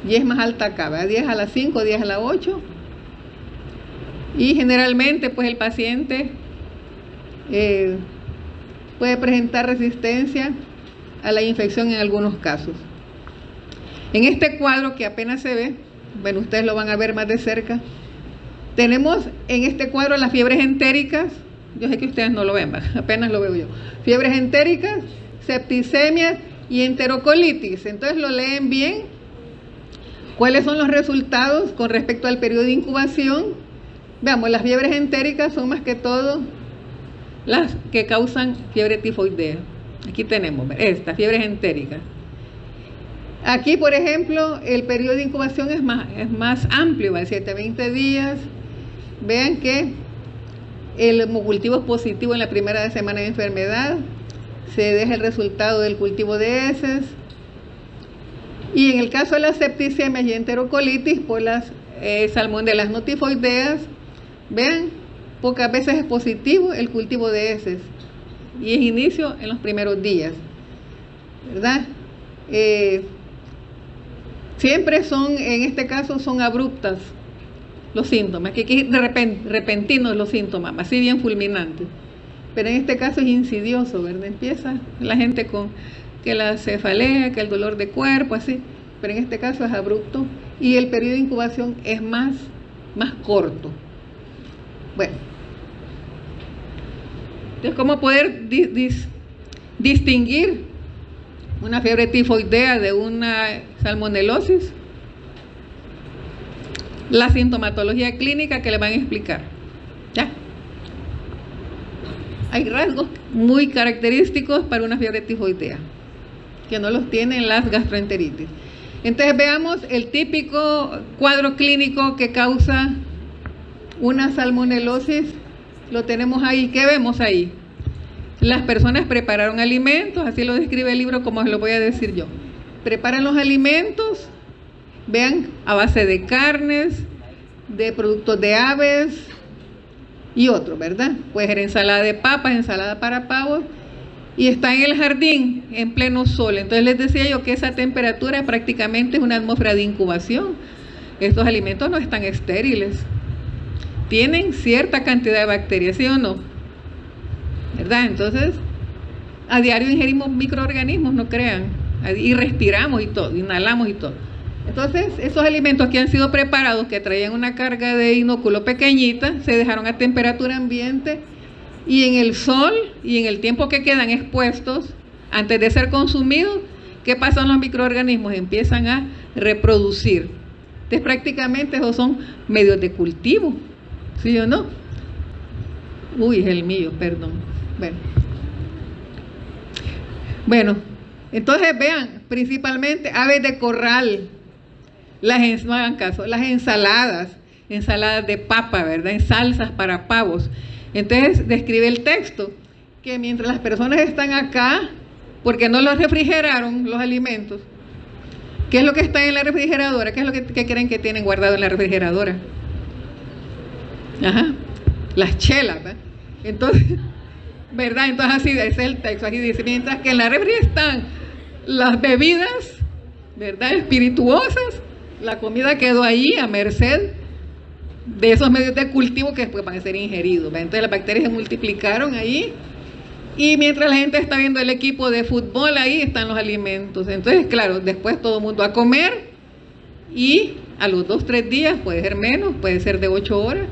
y es más alta acá, ¿verdad? 10 a la 5, 10 a la 8. Y generalmente, pues el paciente puede presentar resistencia a la infección en algunos casos. En este cuadro que apenas se ve, bueno, ustedes lo van a ver más de cerca, tenemos en este cuadro las fiebres entéricas. Yo sé que ustedes no lo ven, apenas lo veo yo. Fiebres entéricas, septicemia y enterocolitis. Entonces lo leen bien. ¿Cuáles son los resultados con respecto al periodo de incubación? Veamos, las fiebres entéricas son más que todo las que causan fiebre tifoidea. Aquí tenemos estas fiebres entéricas. Aquí, por ejemplo, el periodo de incubación es más amplio, va de 7 a 20 días. Vean que el hemocultivo es positivo en la primera semana de enfermedad. Se deja el resultado del cultivo de heces. Y en el caso de las septicemias y enterocolitis por las salmonelas notifoideas, vean, pocas veces es positivo el cultivo de heces. Y es inicio en los primeros días, ¿verdad? Siempre son, en este caso, son abruptas los síntomas, que repentinos los síntomas, así bien fulminantes. Pero en este caso es insidioso, ¿verdad? Empieza la gente con que la cefalea, que el dolor de cuerpo, así. Pero en este caso es abrupto y el periodo de incubación es más corto. Bueno. Entonces, ¿cómo poder distinguir una fiebre tifoidea de una salmonelosis? La sintomatología clínica que le van a explicar. ¿Ya? Hay rasgos muy característicos para una fiebre tifoidea, que no los tienen las gastroenteritis. Entonces veamos el típico cuadro clínico que causa una salmonelosis. Lo tenemos ahí. ¿Qué vemos ahí? Las personas prepararon alimentos, así lo describe el libro como lo voy a decir yo. Preparan los alimentos, vean, a base de carnes, de productos de aves y otros, ¿verdad? Puede ser ensalada de papas, ensalada para pavos, y está en el jardín, en pleno sol. Entonces les decía yo que esa temperatura prácticamente es una atmósfera de incubación. Estos alimentos no están estériles. Tienen cierta cantidad de bacterias, ¿sí o no? ¿Verdad? Entonces, a diario ingerimos microorganismos, no crean. Y respiramos y todo, inhalamos y todo. Entonces, esos alimentos que han sido preparados, que traían una carga de inóculo pequeñita, se dejaron a temperatura ambiente y en el sol y en el tiempo que quedan expuestos, antes de ser consumidos, ¿qué pasa con los microorganismos? Empiezan a reproducir. Entonces, prácticamente esos son medios de cultivo, ¿sí o no? Uy, es el mío, perdón. Bueno, entonces vean, principalmente aves de corral, no hagan caso, las ensaladas de papa, ¿verdad? En salsas para pavos. Entonces describe el texto que mientras las personas están acá, porque no los refrigeraron los alimentos, ¿qué es lo que está en la refrigeradora? ¿Qué es lo que creen que tienen guardado en la refrigeradora? Ajá, las chelas, ¿verdad? Entonces, ¿verdad? Entonces así es el texto, así dice, mientras que en la refri están las bebidas, ¿verdad? Espirituosas, la comida quedó ahí a merced de esos medios de cultivo que después van a ser ingeridos, ¿verdad? Entonces las bacterias se multiplicaron ahí y mientras la gente está viendo el equipo de fútbol, ahí están los alimentos. Entonces, claro, después todo el mundo a comer y a los 2-3 días, puede ser menos, puede ser de 8 horas,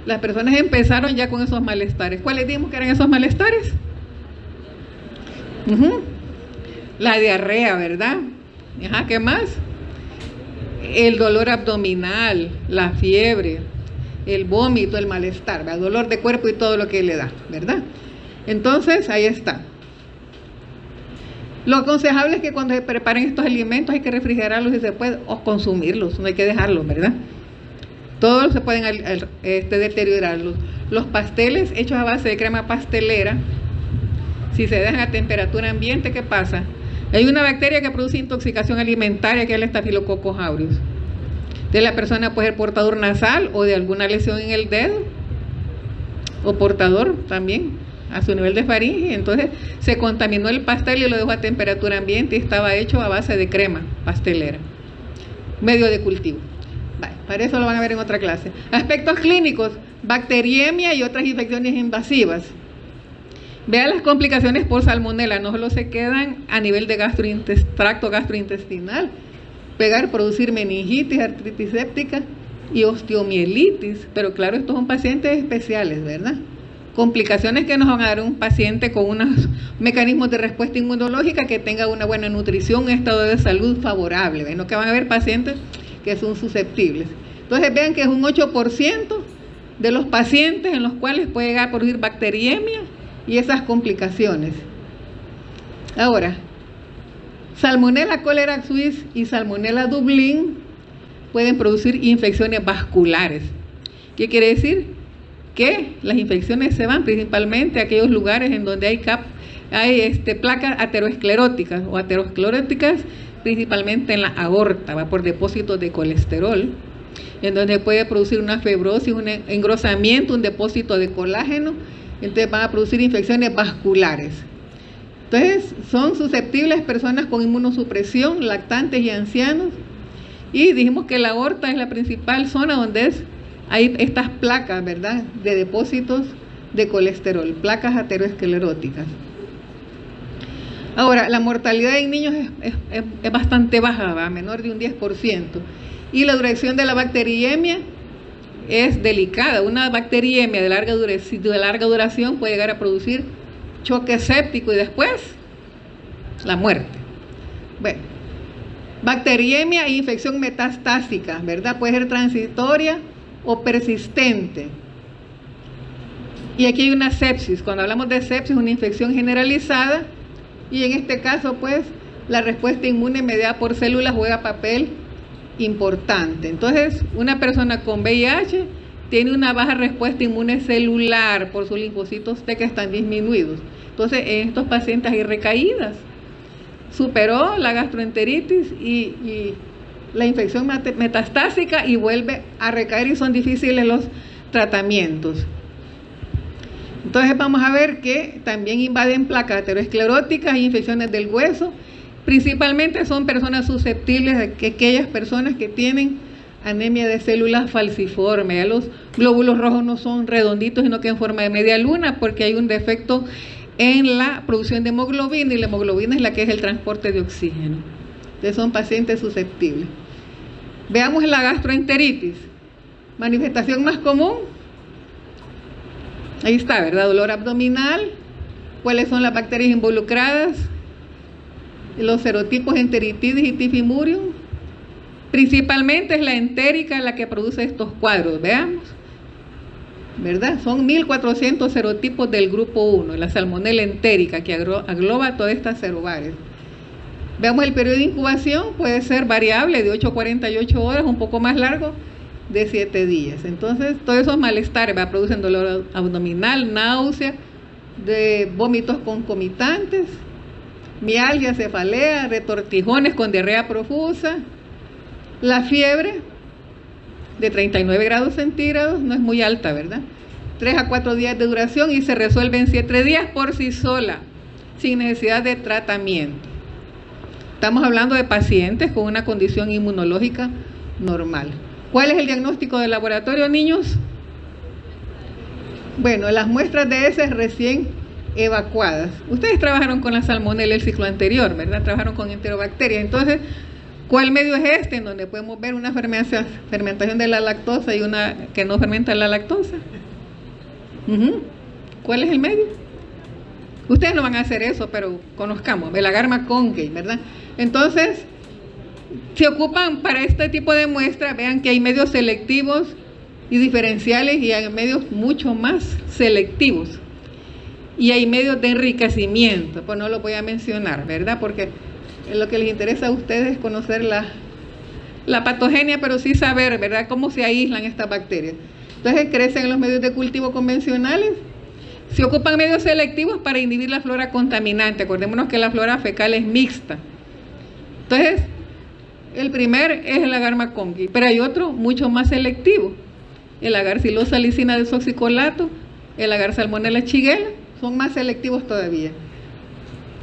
las personas empezaron ya con esos malestares. ¿Cuáles dijimos que eran esos malestares? La diarrea, ¿verdad? Ajá, ¿qué más? El dolor abdominal, la fiebre, el vómito, el malestar, ¿verdad? Dolor de cuerpo y todo lo que le da, ¿verdad? Entonces, ahí está. Lo aconsejable es que cuando se preparen estos alimentos hay que refrigerarlos si se puede, o consumirlos, no hay que dejarlos, ¿verdad? Todos se pueden deteriorar. Los pasteles hechos a base de crema pastelera, si se dejan a temperatura ambiente, ¿qué pasa? Hay una bacteria que produce intoxicación alimentaria, que es el Staphylococcus aureus. Entonces la persona puede ser portador nasal o de alguna lesión en el dedo, o portador también a su nivel de faringe. Entonces se contaminó el pastel y lo dejó a temperatura ambiente y estaba hecho a base de crema pastelera, medio de cultivo. Para eso lo van a ver en otra clase. Aspectos clínicos, bacteriemia y otras infecciones invasivas. Vean las complicaciones por salmonela, no solo se quedan a nivel de tracto gastrointestinal, producir meningitis, artritis séptica y osteomielitis, pero claro, estos son pacientes especiales, ¿verdad? Complicaciones que nos van a dar un paciente con unos mecanismos de respuesta inmunológica, que tenga una buena nutrición, un estado de salud favorable, ¿ven? No que van a haber pacientes que son susceptibles. Entonces vean que es un 8% de los pacientes en los cuales puede llegar a producir bacteriemia y esas complicaciones. Ahora, Salmonella cholerae suis y Salmonella Dublin pueden producir infecciones vasculares. ¿Qué quiere decir? Que las infecciones se van principalmente a aquellos lugares en donde hay placas ateroscleróticas o ateroscleróticas, principalmente en la aorta, va por depósitos de colesterol, en donde puede producir una fibrosis, un engrosamiento, un depósito de colágeno, entonces van a producir infecciones vasculares. Entonces son susceptibles personas con inmunosupresión, lactantes y ancianos, y dijimos que la aorta es la principal zona donde hay estas placas, ¿verdad?, de depósitos de colesterol, placas ateroscleróticas. Ahora, la mortalidad en niños es bastante baja, ¿va?, menor de un 10%, y la duración de la bacteriemia es delicada. Una bacteriemia de larga duración puede llegar a producir choque séptico y después la muerte. Bueno, bacteriemia e infección metastásica, ¿verdad? Puede ser transitoria o persistente. Y aquí hay una sepsis. Cuando hablamos de sepsis, una infección generalizada, y en este caso, pues, la respuesta inmune mediada por células juega papel importante. Entonces, una persona con VIH tiene una baja respuesta inmune celular por sus linfocitos T que están disminuidos. Entonces, en estos pacientes hay recaídas. Superó la gastroenteritis y la infección metastásica y vuelve a recaer, y son difíciles los tratamientos. Entonces vamos a ver que también invaden placas ateroscleróticas y infecciones del hueso. Principalmente son personas susceptibles de que aquellas personas que tienen anemia de células falciformes. Ya los glóbulos rojos no son redonditos, sino que en forma de media luna, porque hay un defecto en la producción de hemoglobina, y la hemoglobina es la que es el transporte de oxígeno. Entonces son pacientes susceptibles. Veamos la gastroenteritis. Manifestación más común. Ahí está, ¿verdad? Dolor abdominal. ¿Cuáles son las bacterias involucradas? Los serotipos enteritidis y tifimurium. Principalmente es la entérica la que produce estos cuadros. Veamos, ¿verdad? Son 1400 serotipos del grupo 1, la salmonella entérica, que agloba todas estas cerobares. Veamos el periodo de incubación, puede ser variable de 8 a 48 horas, un poco más largo, de 7 días. Entonces, todos esos malestares producen dolor abdominal, náusea, de vómitos concomitantes, mialgia, cefalea, retortijones con diarrea profusa. La fiebre de 39 grados centígrados no es muy alta, ¿verdad? 3 a 4 días de duración y se resuelve en 7 días por sí sola, sin necesidad de tratamiento. Estamos hablando de pacientes con una condición inmunológica normal. ¿Cuál es el diagnóstico del laboratorio, niños? Bueno, las muestras de heces recién evacuadas. Ustedes trabajaron con la salmonella el ciclo anterior, ¿verdad? Trabajaron con enterobacterias. Entonces, ¿cuál medio es este? En donde podemos ver una fermentación de la lactosa y una que no fermenta la lactosa. ¿Cuál es el medio? Ustedes no van a hacer eso, pero conozcamos, el agarma congei, ¿verdad? Entonces, se ocupan para este tipo de muestras, vean que hay medios selectivos y diferenciales, y hay medios mucho más selectivos. Y hay medios de enriquecimiento, pues no lo voy a mencionar, ¿verdad? Porque lo que les interesa a ustedes es conocer la patogenia, pero sí saber, ¿verdad?, cómo se aíslan estas bacterias. Entonces crecen en los medios de cultivo convencionales. Se ocupan medios selectivos para inhibir la flora contaminante. Acordémonos que la flora fecal es mixta. Entonces, el primer es el agarma congei, pero hay otro mucho más selectivo. El agar silosalicina desoxicolato, el agar salmonella shigella, son más selectivos todavía.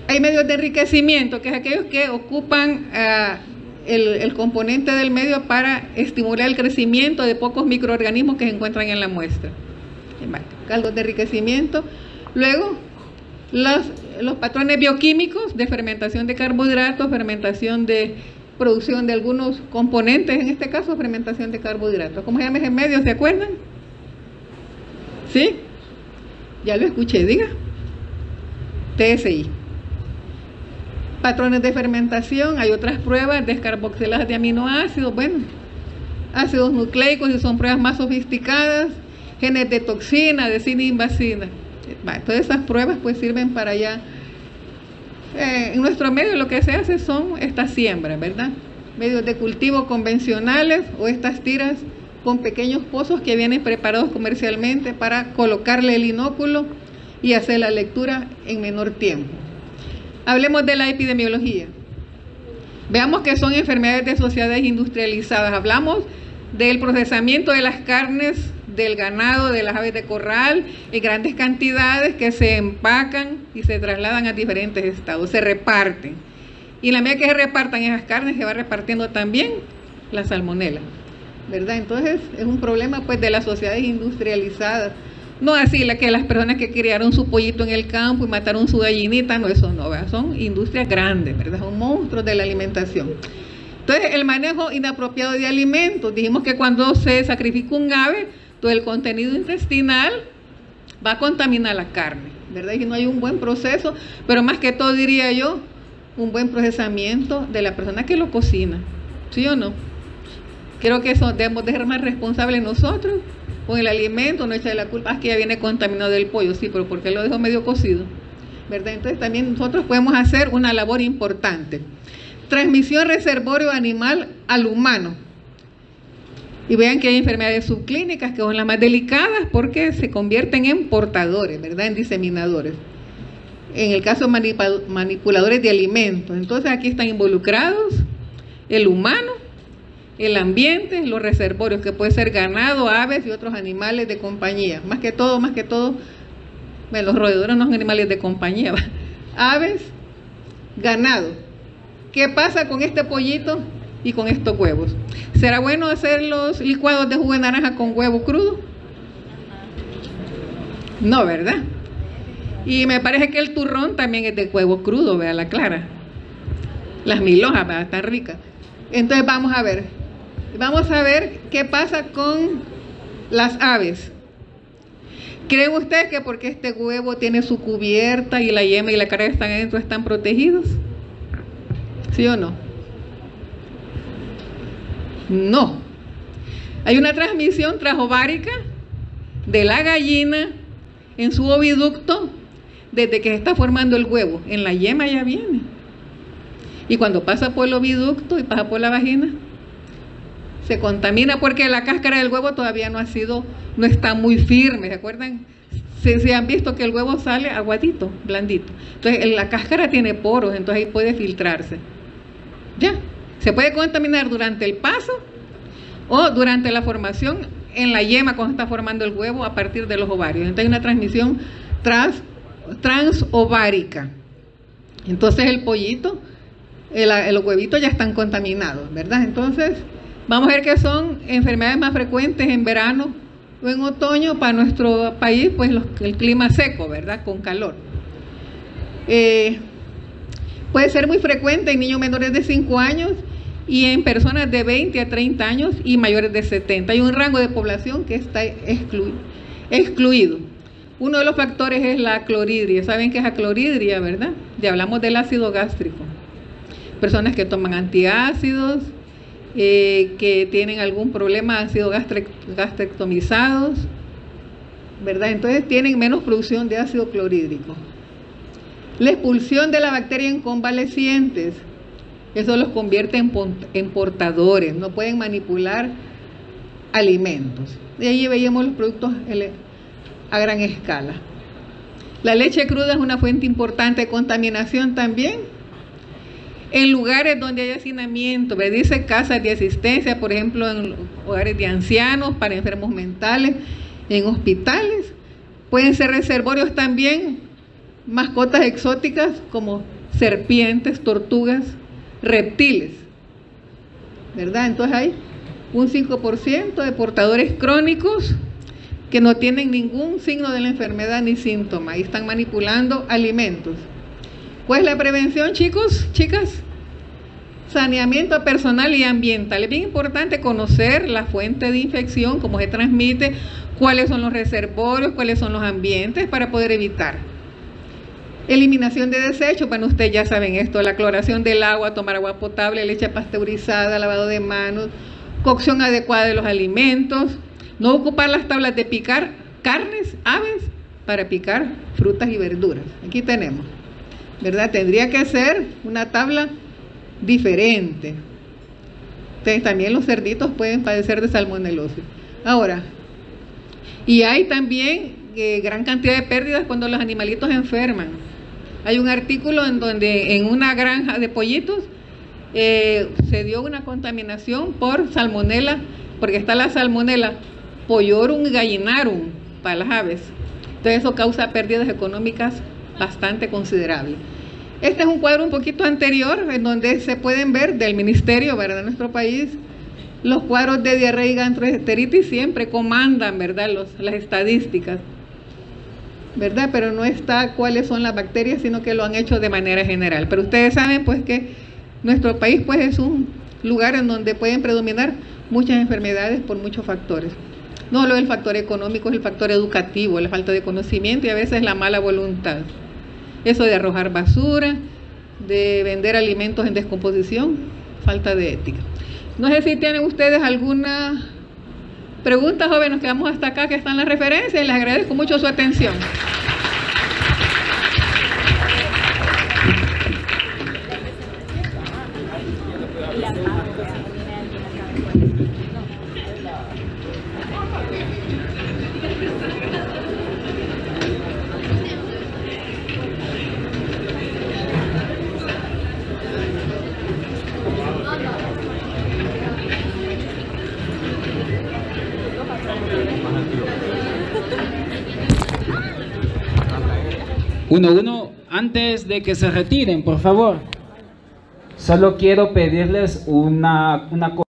Hay medios de enriquecimiento, que es aquellos que ocupan el componente del medio para estimular el crecimiento de pocos microorganismos que se encuentran en la muestra. Caldos de enriquecimiento. Luego, los patrones bioquímicos de fermentación de carbohidratos, fermentación de producción de algunos componentes, en este caso fermentación de carbohidratos. ¿Cómo se llama ese medio? ¿Se acuerdan? ¿Sí? Ya lo escuché, diga. TSI. Patrones de fermentación, hay otras pruebas, descarboxiladas de aminoácidos, bueno, ácidos nucleicos, y son pruebas más sofisticadas, genes de toxina, de cininvasina. Todas esas pruebas pues sirven para ya En nuestro medio lo que se hace son estas siembras, ¿verdad? Medios de cultivo convencionales o estas tiras con pequeños pozos que vienen preparados comercialmente para colocarle el inóculo y hacer la lectura en menor tiempo. Hablemos de la epidemiología. Veamos que son enfermedades de sociedades industrializadas. Hablamos del procesamiento de las carnes del ganado, de las aves de corral, en grandes cantidades que se empacan y se trasladan a diferentes estados, se reparten. Y en la medida que se repartan esas carnes, se va repartiendo también la salmonela, ¿verdad? Entonces es un problema pues de las sociedades industrializadas. No así que las personas que criaron su pollito en el campo y mataron su gallinita, no, eso no, ¿verdad? Son industrias grandes, ¿verdad? Son monstruos de la alimentación. Entonces el manejo inapropiado de alimentos, dijimos que cuando se sacrifica un ave, todo el contenido intestinal va a contaminar la carne, ¿verdad? Y no hay un buen proceso, pero más que todo diría yo, un buen procesamiento de la persona que lo cocina, ¿sí o no? Creo que eso debemos de ser más responsables nosotros con el alimento, no echarle la culpa, que ya viene contaminado del pollo, sí, pero ¿por qué lo dejó medio cocido? ¿Verdad? Entonces también nosotros podemos hacer una labor importante. Transmisión reservorio animal al humano. Y vean que hay enfermedades subclínicas que son las más delicadas porque se convierten en portadores, ¿verdad? En diseminadores. En el caso de manipuladores de alimentos. Entonces aquí están involucrados el humano, el ambiente, los reservorios, que puede ser ganado, aves y otros animales de compañía. Más que todo, bueno, los roedores no son animales de compañía, ¿va? Aves, ganado. ¿Qué pasa con este pollito y con estos huevos? ¿Será bueno hacer los licuados de jugo de naranja con huevo crudo? No, ¿verdad? Y me parece que el turrón también es de huevo crudo, vea la clara. Las milhojas, ¿verdad? Están ricas. Entonces vamos a ver qué pasa con las aves. ¿Creen ustedes que porque este huevo tiene su cubierta y la yema y la cara están adentro están protegidos? ¿Sí o no? No. Hay una transmisión transovárica de la gallina en su oviducto desde que se está formando el huevo. En la yema ya viene. Y cuando pasa por el oviducto y pasa por la vagina, se contamina porque la cáscara del huevo todavía no está muy firme. ¿Se acuerdan? Se han visto que el huevo sale aguadito, blandito. Entonces la cáscara tiene poros, entonces ahí puede filtrarse. Ya, se puede contaminar durante el paso o durante la formación en la yema cuando está formando el huevo a partir de los ovarios. Entonces hay una transmisión transovárica. Entonces el pollito, los huevitos ya están contaminados, ¿verdad? Entonces vamos a ver que son enfermedades más frecuentes en verano o en otoño para nuestro país, pues el clima seco, ¿verdad? Con calor. Puede ser muy frecuente en niños menores de 5 años y en personas de 20 a 30 años y mayores de 70. Hay un rango de población que está excluido. Uno de los factores es la clorhidria. ¿Saben qué es la clorhidria, verdad? Ya hablamos del ácido gástrico. Personas que toman antiácidos, que tienen algún problema de ácido gastrectomizados, ¿verdad? Entonces tienen menos producción de ácido clorhídrico. La expulsión de la bacteria en convalecientes, eso los convierte en portadores, no pueden manipular alimentos. Y ahí veíamos los productos a gran escala. La leche cruda es una fuente importante de contaminación también. En lugares donde hay hacinamiento, me dice casas de asistencia, por ejemplo, en hogares de ancianos, para enfermos mentales, en hospitales. Pueden ser reservorios también, mascotas exóticas como serpientes, tortugas, reptiles, ¿verdad? Entonces hay un 5% de portadores crónicos que no tienen ningún signo de la enfermedad ni síntoma y están manipulando alimentos. ¿Cuál es la prevención, chicos, chicas? Saneamiento personal y ambiental. Es bien importante conocer la fuente de infección, cómo se transmite, cuáles son los reservorios, cuáles son los ambientes para poder evitar. Eliminación de desechos, bueno, ustedes ya saben esto, la cloración del agua, tomar agua potable, leche pasteurizada, lavado de manos, cocción adecuada de los alimentos, no ocupar las tablas de picar carnes, aves, para picar frutas y verduras. Aquí tenemos. ¿verdad? Tendría que ser una tabla diferente. Entonces, también los cerditos pueden padecer de salmonelosis. Ahora, y hay también gran cantidad de pérdidas cuando los animalitos enferman. Hay un artículo en donde en una granja de pollitos se dio una contaminación por salmonela, porque está la salmonela pollorum y gallinarum para las aves. Entonces eso causa pérdidas económicas bastante considerables. Este es un cuadro un poquito anterior en donde se pueden ver del ministerio, ¿verdad?, de nuestro país. Los cuadros de diarrea y gastroenteritis siempre comandan, ¿verdad?, las estadísticas, ¿verdad? Pero no está cuáles son las bacterias, sino que lo han hecho de manera general. Pero ustedes saben pues que nuestro país pues es un lugar en donde pueden predominar muchas enfermedades por muchos factores. No solo el factor económico, es el factor educativo, la falta de conocimiento y a veces la mala voluntad. Eso de arrojar basura, de vender alimentos en descomposición, falta de ética. No sé si tienen ustedes alguna pregunta, jóvenes, nos quedamos hasta acá, que están las referencias, y les agradezco mucho su atención. Uno, antes de que se retiren, por favor, solo quiero pedirles una cosa.